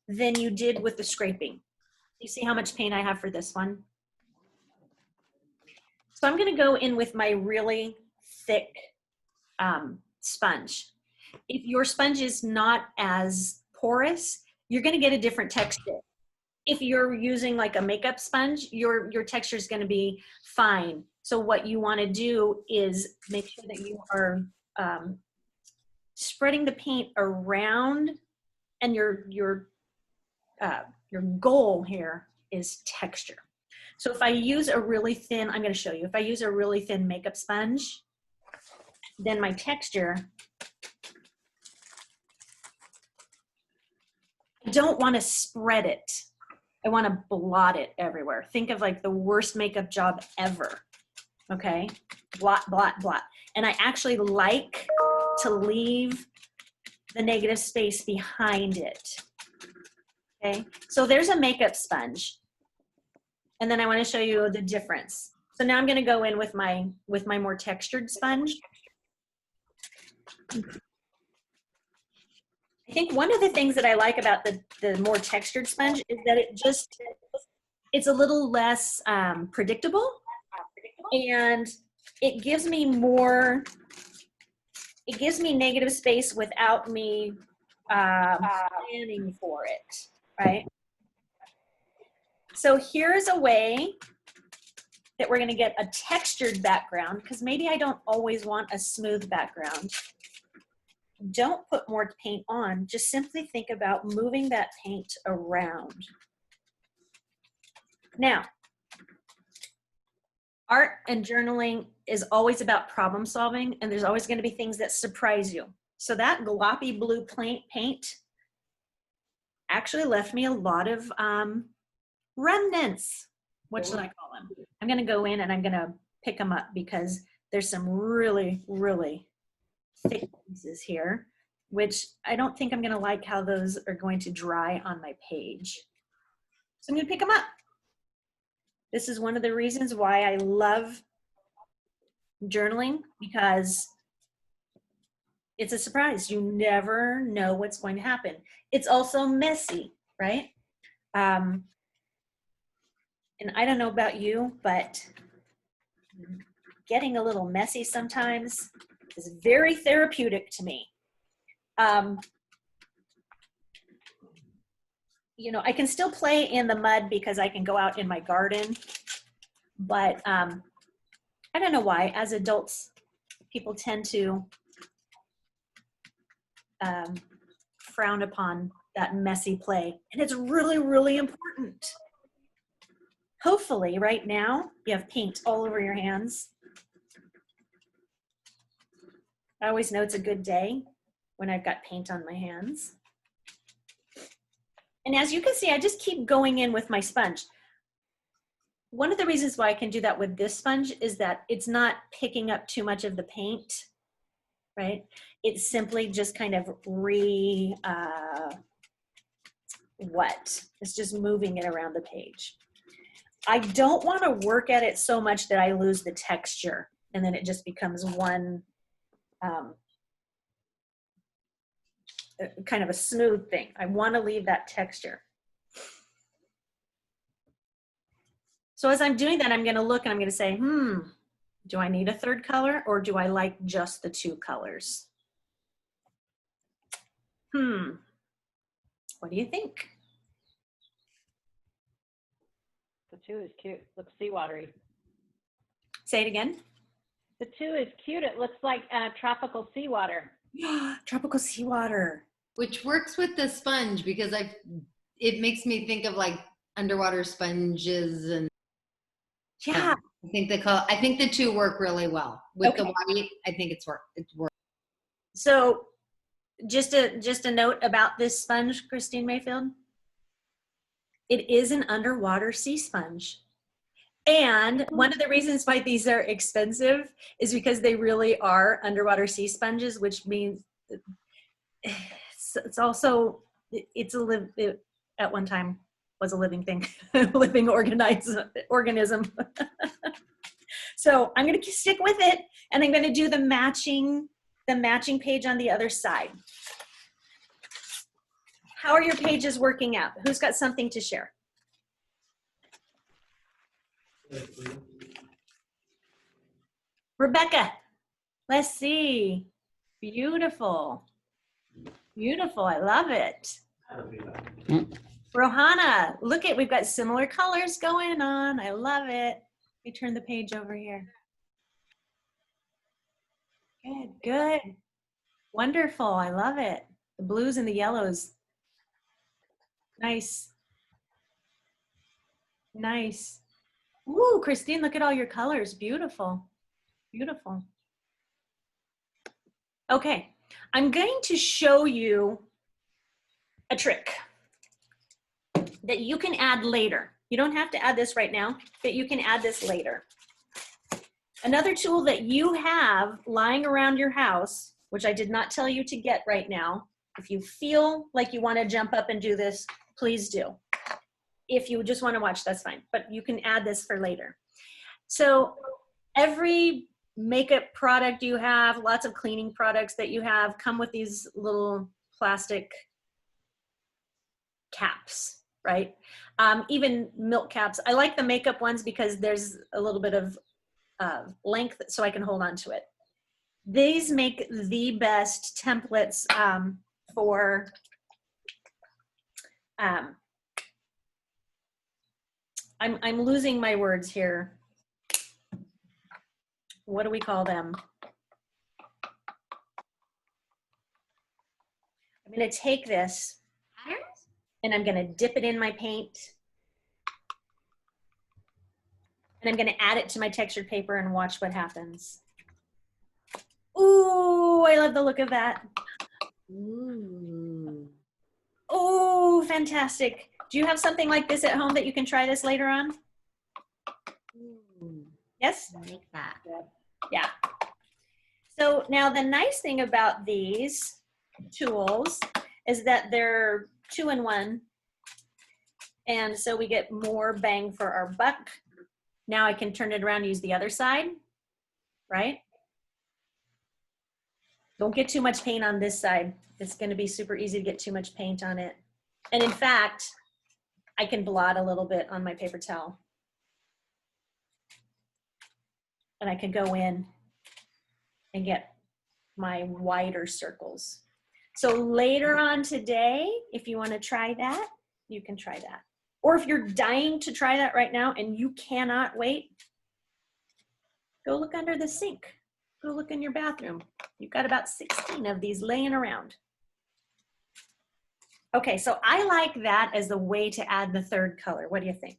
than you did with the scraping. You see how much paint I have for this one? So I'm going to go in with my really thick sponge. If your sponge is not as porous, you're going to get a different texture. If you're using like a makeup sponge, your texture is going to be fine. So what you want to do is make sure that you are spreading the paint around, and your goal here is texture. So if I use a really thin, I'm going to show you, if I use a really thin makeup sponge, then my texture, I don't want to spread it. I want to blot it everywhere. Think of like the worst makeup job ever. Okay, blot, blot, blot. And I actually like to leave the negative space behind it. Okay, so there's a makeup sponge. And then I want to show you the difference. So now I'm going to go in with my more textured sponge. I think one of the things that I like about the more textured sponge is that it's a little less predictable, and it gives me negative space without me planning for it, right? So here's a way that we're going to get a textured background, because maybe I don't always want a smooth background. Don't put more paint on, just simply think about moving that paint around. Now, art and journaling is always about problem solving, and there's always going to be things that surprise you. So that gloppy blue paint actually left me a lot of remnants. What should I call them? I'm going to go in and I'm going to pick them up because there's some really, really thick pieces here, which I don't think I'm going to like how those are going to dry on my page. So I'm going to pick them up. This is one of the reasons why I love journaling, because it's a surprise. You never know what's going to happen. It's also messy, right? And I don't know about you, but getting a little messy sometimes is very therapeutic to me. You know, I can still play in the mud because I can go out in my garden, but I don't know why. As adults, people tend to frown upon that messy play, and it's really, really important. Hopefully, right now, you have paint all over your hands. I always know it's a good day when I've got paint on my hands. And as you can see, I just keep going in with my sponge. One of the reasons why I can do that with this sponge is that it's not picking up too much of the paint, right? It's simply just kind of it's just moving it around the page. I don't want to work at it so much that I lose the texture and then it just becomes one kind of a smooth thing. I want to leave that texture. So as I'm doing that, I'm going to look and I'm going to say, do I need a third color or do I like just the two colors? What do you think? The 2 is cute. Looks seawatery. Say it again. The 2 is cute. It looks like tropical seawater. Tropical seawater. Which works with the sponge because it makes me think of like underwater sponges and Yeah. I think the 2 work really well. With the white, I think it's worked. So just a note about this sponge, Christine Mayfield. It is an underwater sea sponge. And one of the reasons why these are expensive is because they really are underwater sea sponges, which means it's also, it at one time was a living thing, living organism. So I'm going to stick with it and I'm going to do the matching page on the other side. How are your pages working out? Who's got something to share? Rebecca, let's see. Beautiful. Beautiful, I love it. Rohana, look at, we've got similar colors going on. I love it. Let me turn the page over here. Good, good. Wonderful, I love it. The blues and the yellows. Nice. Nice. Ooh, Christine, look at all your colors. Beautiful. Beautiful. Okay, I'm going to show you a trick that you can add later. You don't have to add this right now, but you can add this later. Another tool that you have lying around your house, which I did not tell you to get right now, if you feel like you want to jump up and do this, please do. If you just want to watch, that's fine, but you can add this for later. So every makeup product you have, lots of cleaning products that you have come with these little plastic caps, right? Even milk caps. I like the makeup ones because there's a little bit of length so I can hold on to it. These make the best templates for I'm losing my words here. What do we call them? I'm going to take this and I'm going to dip it in my paint. And I'm going to add it to my textured paper and watch what happens. Ooh, I love the look of that. Ooh. Oh, fantastic. Do you have something like this at home that you can try this later on? Ooh. Yes? I like that. Yeah. So now the nice thing about these tools is that they're 2-in-1. And so we get more bang for our buck. Now I can turn it around and use the other side, right? Don't get too much paint on this side. It's going to be super easy to get too much paint on it. And in fact, I can blot a little bit on my paper towel. And I can go in and get my wider circles. So later on today, if you want to try that, you can try that. Or if you're dying to try that right now and you cannot wait, go look under the sink. Go look in your bathroom. You've got about 16 of these laying around. Okay, so I like that as the way to add the third color. What do you think?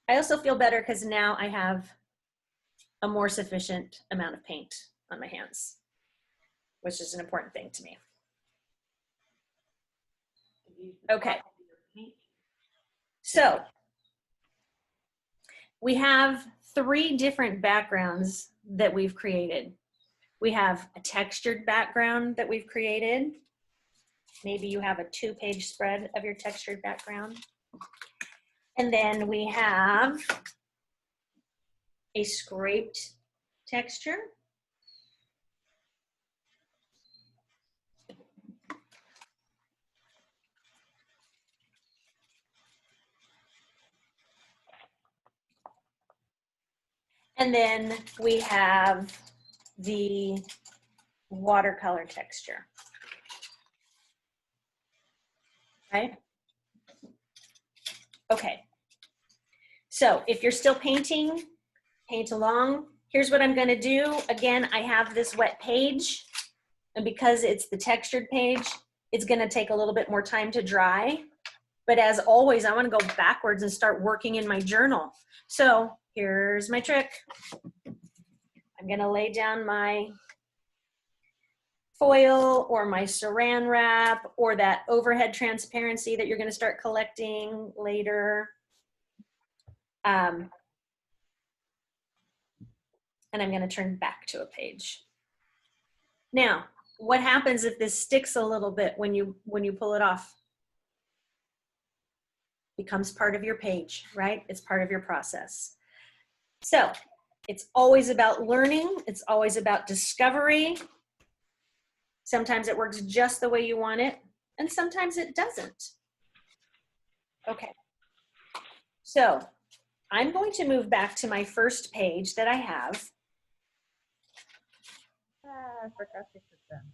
I also feel better because now I have a more sufficient amount of paint on my hands, which is an important thing to me. Okay. So we have 3 different backgrounds that we've created. We have a textured background that we've created. Maybe you have a 2-page spread of your textured background. And then we have a scraped texture. And then we have the watercolor texture. Right? Okay. So if you're still painting, paint along. Here's what I'm going to do. Again, I have this wet page, and because it's the textured page, it's going to take a little bit more time to dry. But as always, I want to go backwards and start working in my journal. So here's my trick. I'm going to lay down my foil or my saran wrap or that overhead transparency that you're going to start collecting later. And I'm going to turn back to a page. Now, what happens if this sticks a little bit when you pull it off? Becomes part of your page, right? It's part of your process. So it's always about learning. It's always about discovery. Sometimes it works just the way you want it, and sometimes it doesn't. Okay. So I'm going to move back to my first page that I have. I forgot to put them.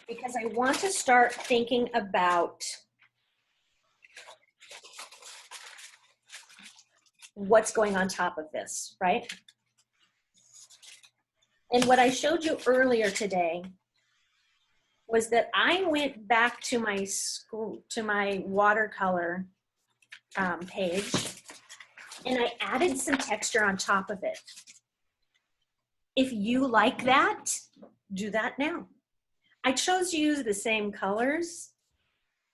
Because I want to start thinking about what's going on top of this, right? And what I showed you earlier today was that I went back to my watercolor page, and I added some texture on top of it. If you like that, do that now. I chose to use the same colors,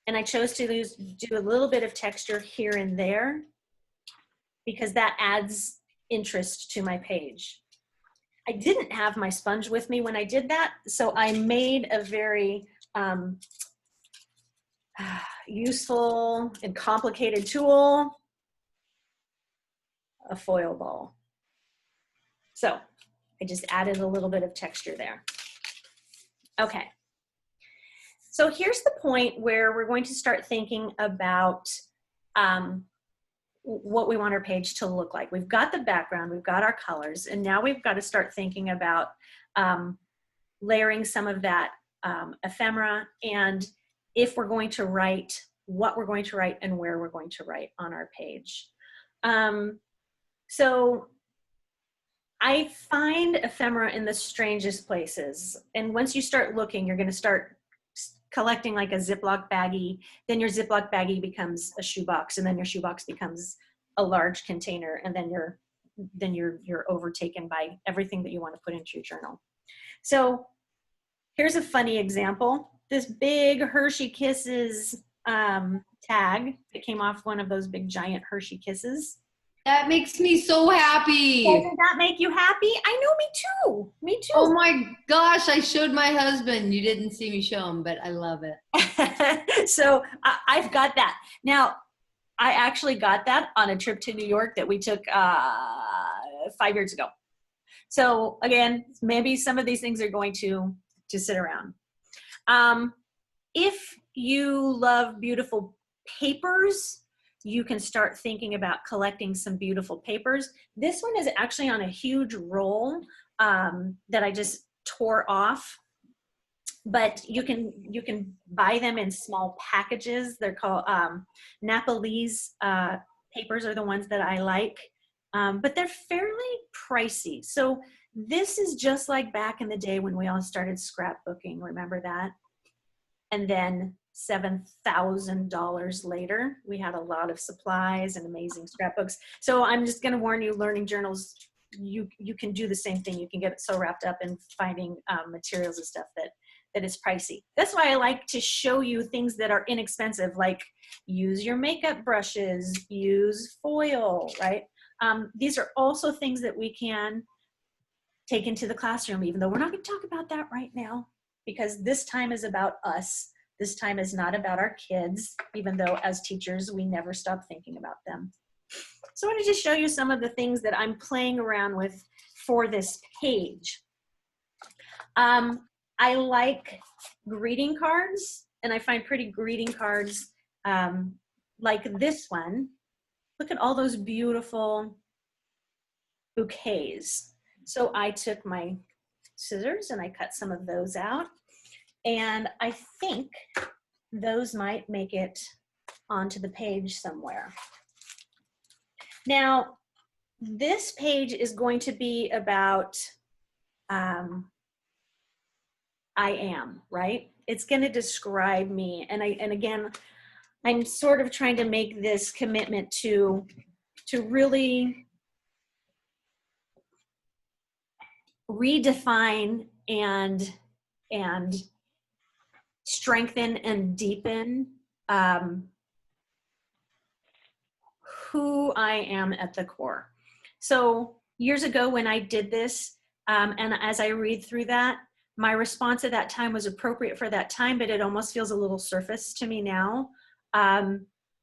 and I chose to do a little bit of texture here and there because that adds interest to my page. I didn't have my sponge with me when I did that, so I made a very useful and complicated tool, a foil ball. So I just added a little bit of texture there. Okay. So here's the point where we're going to start thinking about what we want our page to look like. We've got the background, we've got our colors, and now we've got to start thinking about layering some of that ephemera, and if we're going to write, what we're going to write, and where we're going to write on our page. So I find ephemera in the strangest places, and once you start looking, you're going to start collecting like a Ziploc baggie, then your Ziploc baggie becomes a shoebox, and then your shoebox becomes a large container, and then you're overtaken by everything that you want to put into your journal. So here's a funny example. This big Hershey Kisses tag that came off one of those big giant Hershey Kisses. That makes me so happy. Doesn't that make you happy? I know, me too. Me too. Oh my gosh, I showed my husband. You didn't see me show him, but I love it. So I've got that. Now, I actually got that on a trip to New York that we took 5 years ago. So again, maybe some of these things are going to sit around. If you love beautiful papers, you can start thinking about collecting some beautiful papers. This one is actually on a huge roll that I just tore off, but you can buy them in small packages. They're called Nepalese papers are the ones that I like, but they're fairly pricey. So this is just like back in the day when we all started scrapbooking, remember that? And then $7,000 later. We had a lot of supplies and amazing scrapbooks. So I'm just going to warn you, learning journals, you can do the same thing. You can get so wrapped up in finding materials and stuff that is pricey. That's why I like to show you things that are inexpensive, like use your makeup brushes, use foil, right? These are also things that we can take into the classroom, even though we're not going to talk about that right now, because this time is about us. This time is not about our kids, even though as teachers, we never stop thinking about them. So I want to just show you some of the things that I'm playing around with for this page. I like greeting cards, and I find pretty greeting cards like this one. Look at all those beautiful bouquets. So I took my scissors and I cut some of those out. And I think those might make it onto the page somewhere. Now, this page is going to be about I am, right? It's going to describe me. And again, I'm sort of trying to make this commitment to really redefine and strengthen and deepen who I am at the core. So years ago when I did this, and as I read through that, my response at that time was appropriate for that time, but it almost feels a little surface to me now.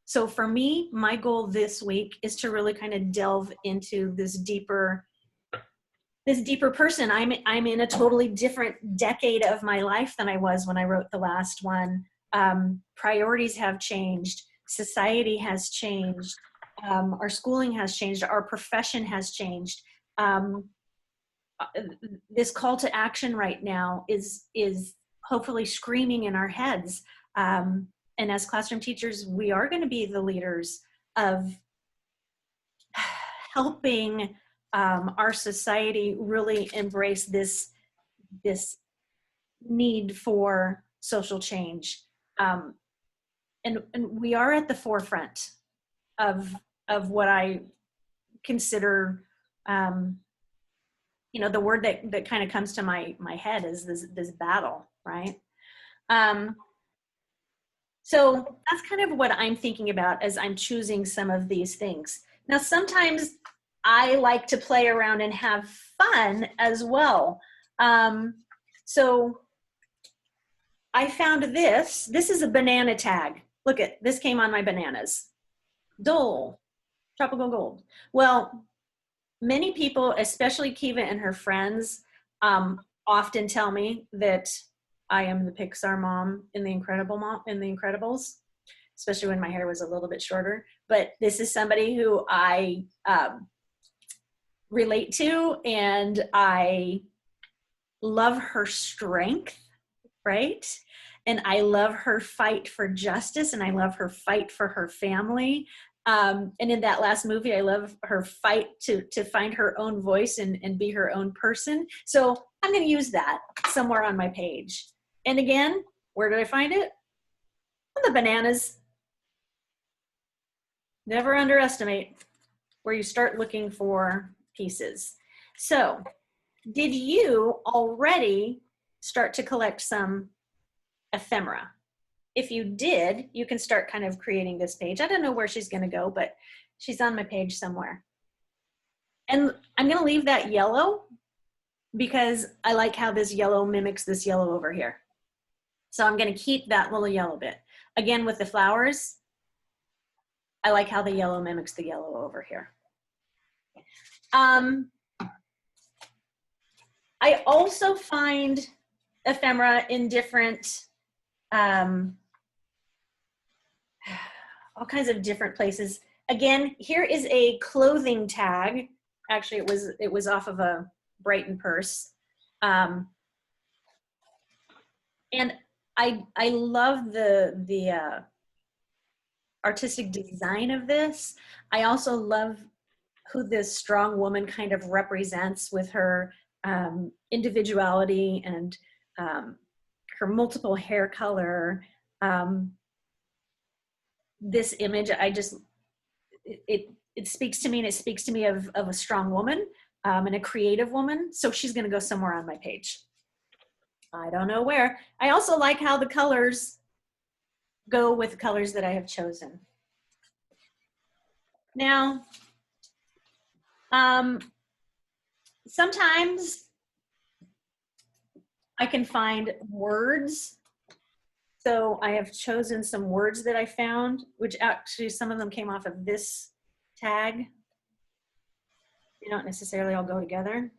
So for me, my goal this week is to really kind of delve into this deeper person. I'm in a totally different decade of my life than I was when I wrote the last one. Priorities have changed. Society has changed. Our schooling has changed. Our profession has changed. This call to action right now is hopefully screaming in our heads. And as classroom teachers, we are going to be the leaders of helping our society really embrace this need for social change. And we are at the forefront of what I consider, the word that kind of comes to my head is this battle, right? So that's kind of what I'm thinking about as I'm choosing some of these things. Now, sometimes I like to play around and have fun as well. So I found this. This is a banana tag. Look at this, came on my bananas. Dole, tropical gold. Well, many people, especially Kiva and her friends, often tell me that I am the Pixar mom in the Incredibles, especially when my hair was a little bit shorter. But this is somebody who I relate to, and I love her strength, right? And I love her fight for justice, and I love her fight for her family. And in that last movie, I love her fight to find her own voice and be her own person. So I'm going to use that somewhere on my page. And again, where did I find it? On the bananas. Never underestimate where you start looking for pieces. So, did you already start to collect some ephemera? If you did, you can start kind of creating this page. I don't know where she's going to go, but she's on my page somewhere. And I'm going to leave that yellow because I like how this yellow mimics this yellow over here. So I'm going to keep that little yellow bit. Again, with the flowers, I like how the yellow mimics the yellow over here. I also find ephemera in different, all kinds of different places. Again, here is a clothing tag. Actually, it was off of a Brighton purse. And I love the artistic design of this. I also love who this strong woman kind of represents with her individuality and her multiple hair color. This image, it speaks to me, and it speaks to me of a strong woman and a creative woman. So she's going to go somewhere on my page. I don't know where. I also like how the colors go with colors that I have chosen. Now, sometimes I can find words. So I have chosen some words that I found, which actually some of them came off of this tag. They don't necessarily all go together.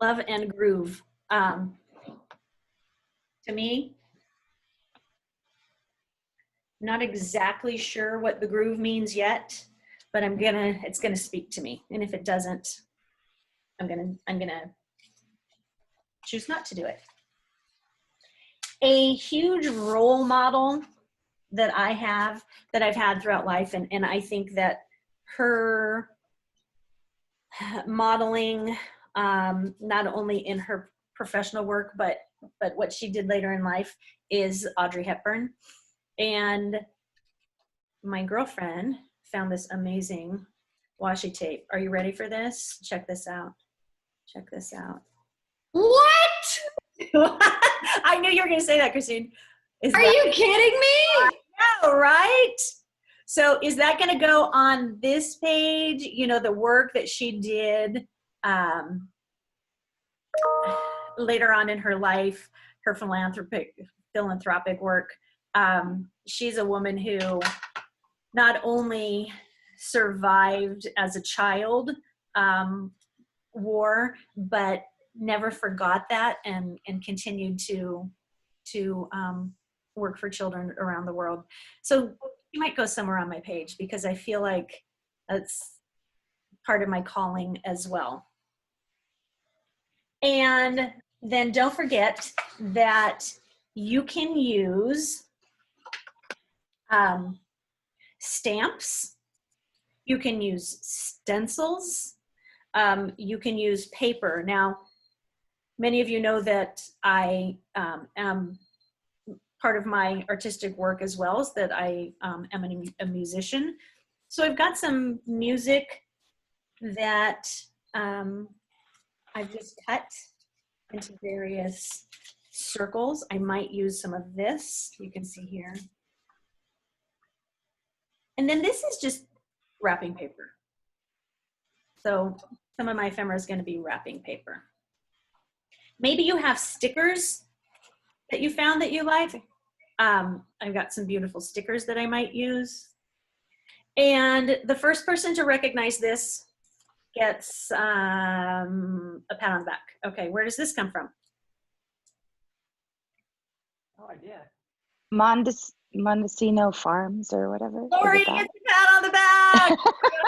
Love and groove. To me, not exactly sure what the groove means yet, but it's gonna speak to me. And if it doesn't, I'm gonna choose not to do it. A huge role model that I've had throughout life, and I think that her modeling, not only in her professional work, but what she did later in life, is Audrey Hepburn. And my girlfriend found this amazing washi tape. Are you ready for this? Check this out. Check this out. What? I knew you were going to say that, Christine. Are you kidding me? I know, right? So is that going to go on this page? You know, the work that she did later on in her life, her philanthropic work. She's a woman who not only survived as a child war, but never forgot that and continued to work for children around the world. So you might go somewhere on my page because I feel like that's part of my calling as well. And then don't forget that you can use stamps, you can use stencils, you can use paper. Now, many of you know that I am part of my artistic work as well as that I am a musician. So I've got some music that I've just cut into various circles. I might use some of this, you can see here. And then this is just wrapping paper. So some of my ephemera is going to be wrapping paper. Maybe you have stickers that you found that you like. I've got some beautiful stickers that I might use. And the first person to recognize this gets a pat on the back. Okay, where does this come from? No idea. Mendocino Farms or whatever. Lori gets a pat on the back.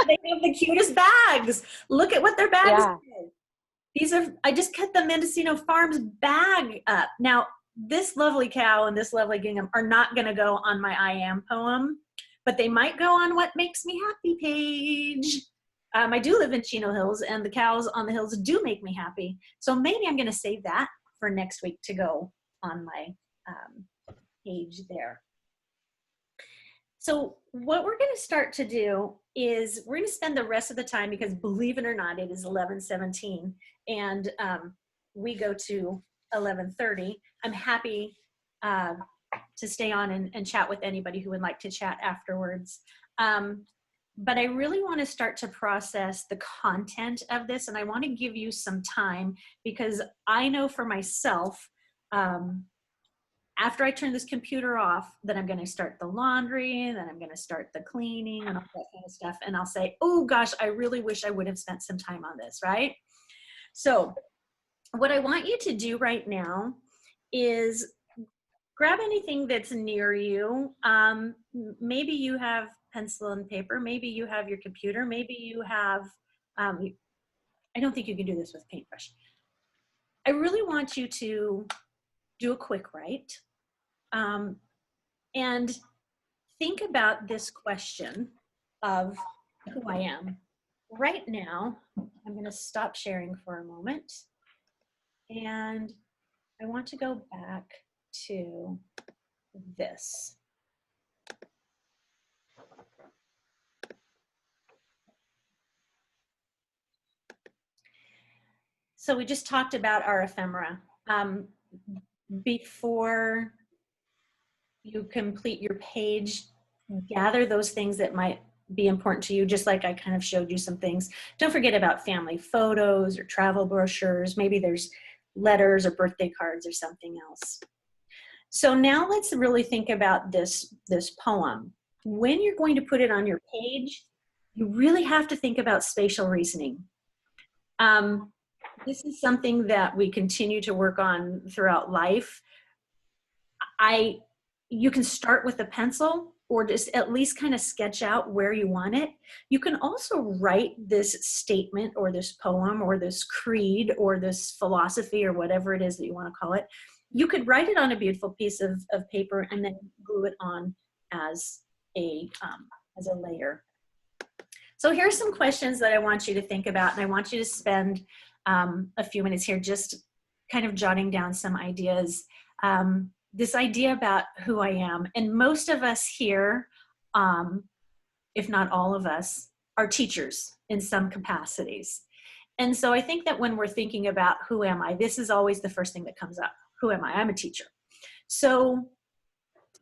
They have the cutest bags. Look at what their bags are. These are, I just cut the Mendocino Farms bag up. Now, this lovely cow and this lovely gingham are not going to go on my I Am poem, but they might go on What Makes Me Happy page. I do live in Chino Hills, and the cows on the hills do make me happy. So maybe I'm going to save that for next week to go on my page there. So what we're going to start to do is we're going to spend the rest of the time, because believe it or not, it is 11:17, and we go to 11:30. I'm happy to stay on and chat with anybody who would like to chat afterwards. But I really want to start to process the content of this, and I want to give you some time, because I know for myself, after I turn this computer off, then I'm going to start the laundry, and then I'm going to start the cleaning and all that kind of stuff. And I'll say, oh gosh, I really wish I would have spent some time on this, right? So what I want you to do right now is grab anything that's near you. Maybe you have pencil and paper. Maybe you have your computer. Maybe you have, I don't think you can do this with paintbrush. I really want you to do a quick write. And think about this question of who I am. Right now, I'm going to stop sharing for a moment. And I want to go back to this. So we just talked about our ephemera. Before you complete your page, gather those things that might be important to you, just like I kind of showed you some things. Don't forget about family photos or travel brochures. Maybe there's letters or birthday cards or something else. So now let's really think about this poem. When you're going to put it on your page, you really have to think about spatial reasoning. This is something that we continue to work on throughout life. You can start with a pencil or just at least kind of sketch out where you want it. You can also write this statement or this poem or this creed or this philosophy or whatever it is that you want to call it. You could write it on a beautiful piece of paper and then glue it on as a layer. So here's some questions that I want you to think about, and I want you to spend a few minutes here just kind of jotting down some ideas. This idea about who I am, and most of us here, if not all of us, are teachers in some capacities. And so I think that when we're thinking about who am I, this is always the first thing that comes up. Who am I? I'm a teacher. So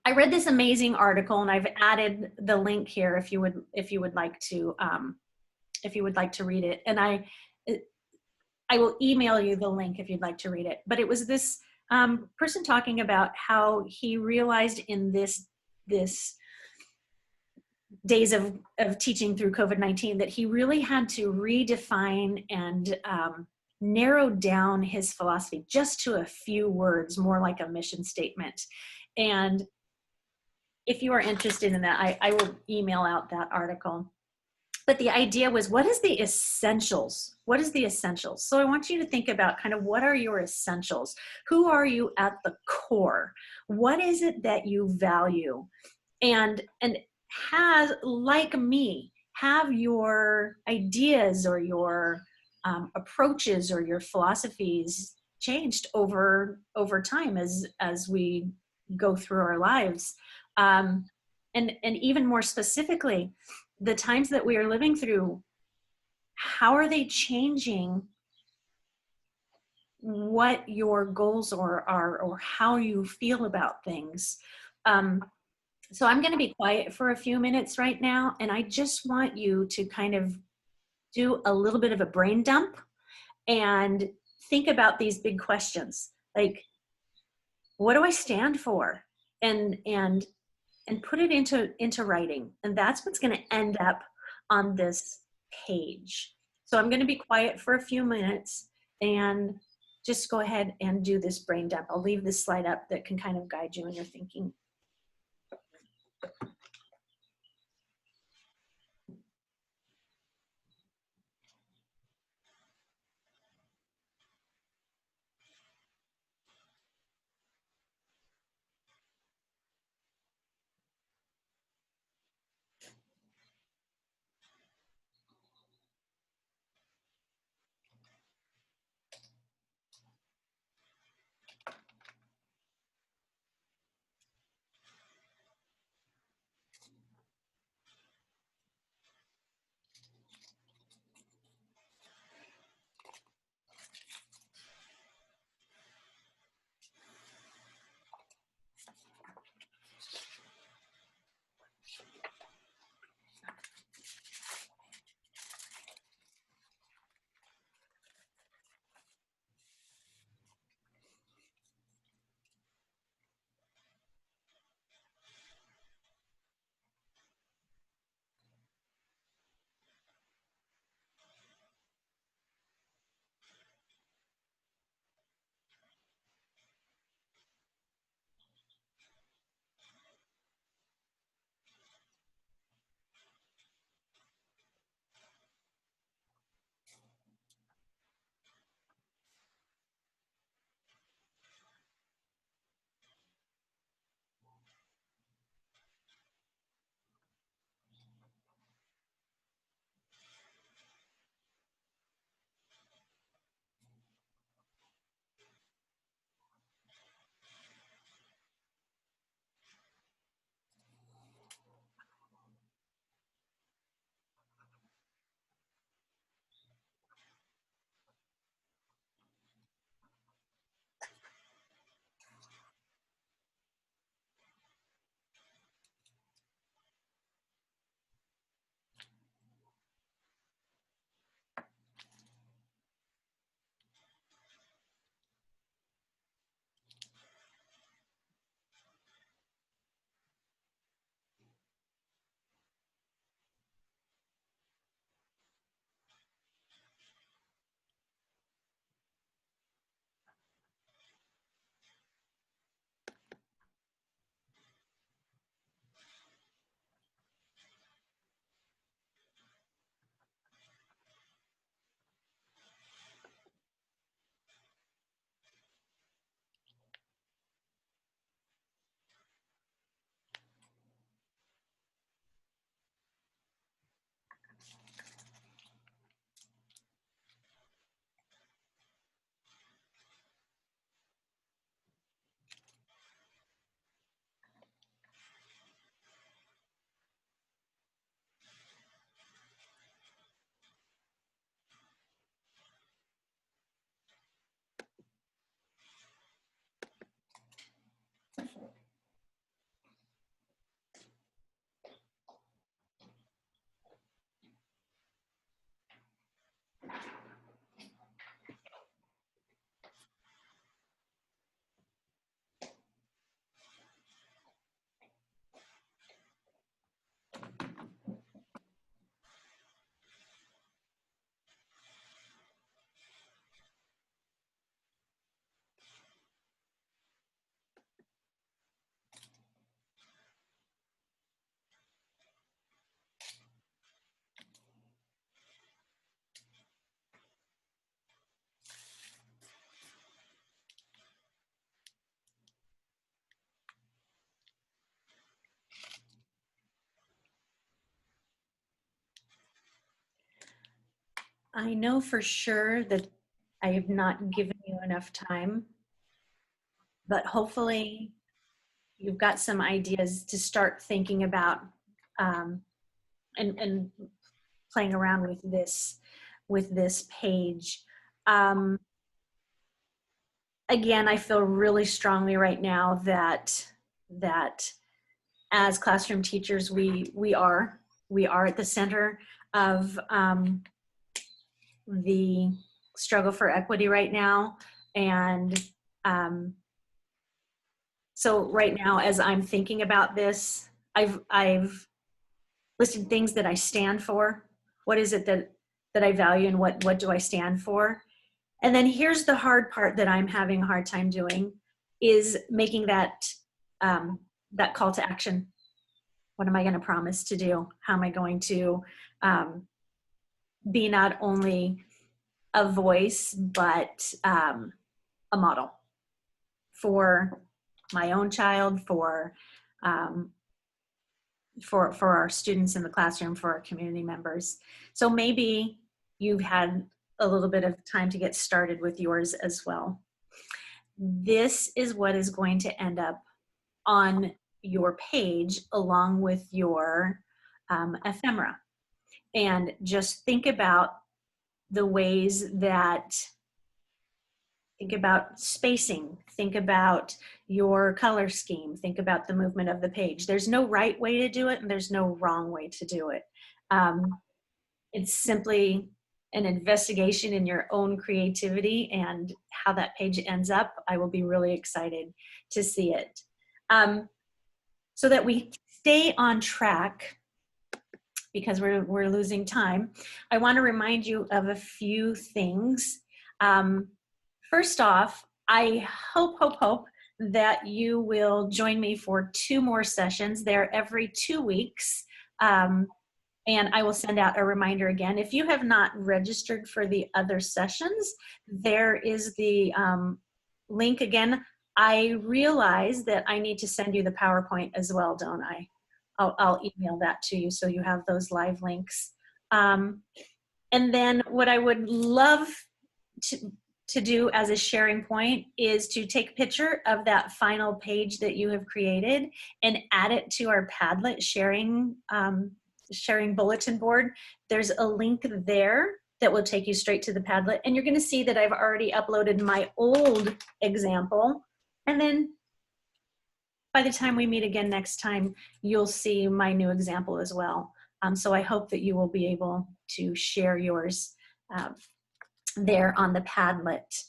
I read this amazing article, and I've added the link here if you would like to read it. And I will email you the link if you'd like to read it. But it was this person talking about how he realized in this days of teaching through COVID-19 that he really had to redefine and narrow down his philosophy just to a few words, more like a mission statement. And if you are interested in that, I will email out that article. But the idea was, what is the essentials? What is the essentials? So I want you to think about kind of what are your essentials? Who are you at the core? What is it that you value? And like me, have your ideas or your approaches or your philosophies changed over time as we go through our lives. And even more specifically, the times that we are living through, how are they changing what your goals are or how you feel about things? So I'm going to be quiet for a few minutes right now, and I just want you to kind of do a little bit of a brain dump and think about these big questions, like, what do I stand for? And put it into writing. And that's what's going to end up on this page. So I'm going to be quiet for a few minutes and just go ahead and do this brain dump. I'll leave this slide up that can kind of guide you in your thinking. I know for sure that I have not given you enough time, but hopefully you've got some ideas to start thinking about and playing around with this page. Again, I feel really strongly right now that as classroom teachers, we are at the center of the struggle for equity right now. And so right now, as I'm thinking about this, I've listed things that I stand for. What is it that I value, and what do I stand for? And then here's the hard part that I'm having a hard time doing, is making that that call to action. What am I going to promise to do? How am I going to be not only a voice, but a model for my own child, for our students in the classroom, for our community members. So maybe you've had a little bit of time to get started with yours as well. This is what is going to end up on your page along with your ephemera. And just think about the ways that, think about spacing, think about your color scheme, think about the movement of the page. There's no right way to do it, and there's no wrong way to do it. It's simply an investigation in your own creativity, and how that page ends up, I will be really excited to see it. So that we stay on track, because we're losing time, I want to remind you of a few things. First off, I hope that you will join me for 2 more sessions. They're every 2 weeks. And I will send out a reminder again. If you have not registered for the other sessions, there is the link again. I realize that I need to send you the PowerPoint as well, don't I? I'll email that to you so you have those live links. And then what I would love to do as a sharing point is to take a picture of that final page that you have created and add it to our Padlet sharing bulletin board. There's a link there that will take you straight to the Padlet, and you're going to see that I've already uploaded my old example. And then by the time we meet again next time, you'll see my new example as well. So I hope that you will be able to share yours there on the Padlet.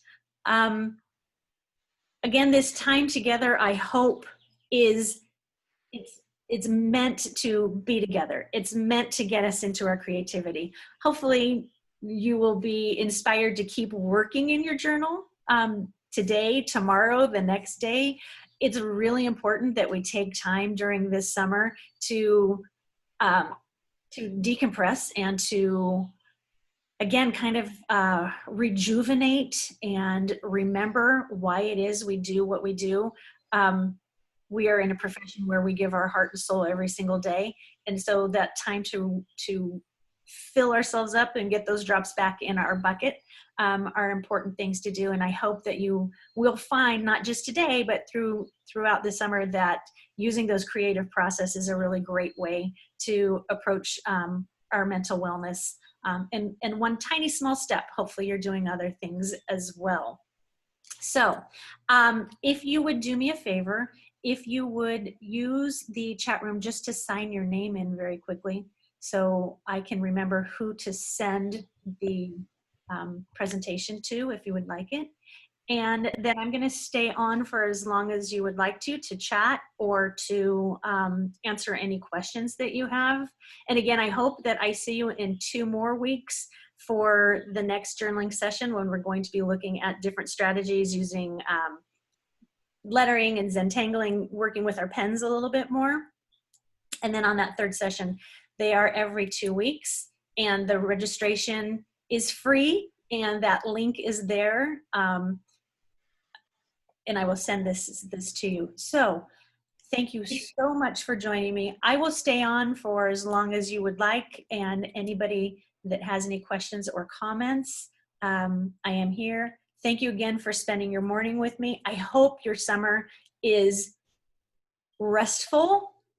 Again, this time together, I hope it's meant to be together. It's meant to get us into our creativity. Hopefully you will be inspired to keep working in your journal today, tomorrow, the next day. It's really important that we take time during this summer to decompress and to, again, kind of rejuvenate and remember why it is we do what we do. We are in a profession where we give our heart and soul every single day. And so that time to fill ourselves up and get those drops back in our bucket are important things to do. And I hope that you will find, not just today, but throughout the summer, that using those creative processes is a really great way to approach our mental wellness. And one tiny small step, hopefully you're doing other things as well. So if you would do me a favor, if you would use the chat room just to sign your name in very quickly, so I can remember who to send the presentation to if you would like it. And then I'm going to stay on for as long as you would like to chat or to answer any questions that you have. And again, I hope that I see you in 2 more weeks for the next journaling session, when we're going to be looking at different strategies using lettering and Zentangling, working with our pens a little bit more. And then on that 3rd session, they are every 2 weeks, and the registration is free, and that link is there. And I will send this to you. So thank you so much for joining me. I will stay on for as long as you would like, and anybody that has any questions or comments, I am here. Thank you again for spending your morning with me. I hope your summer is restful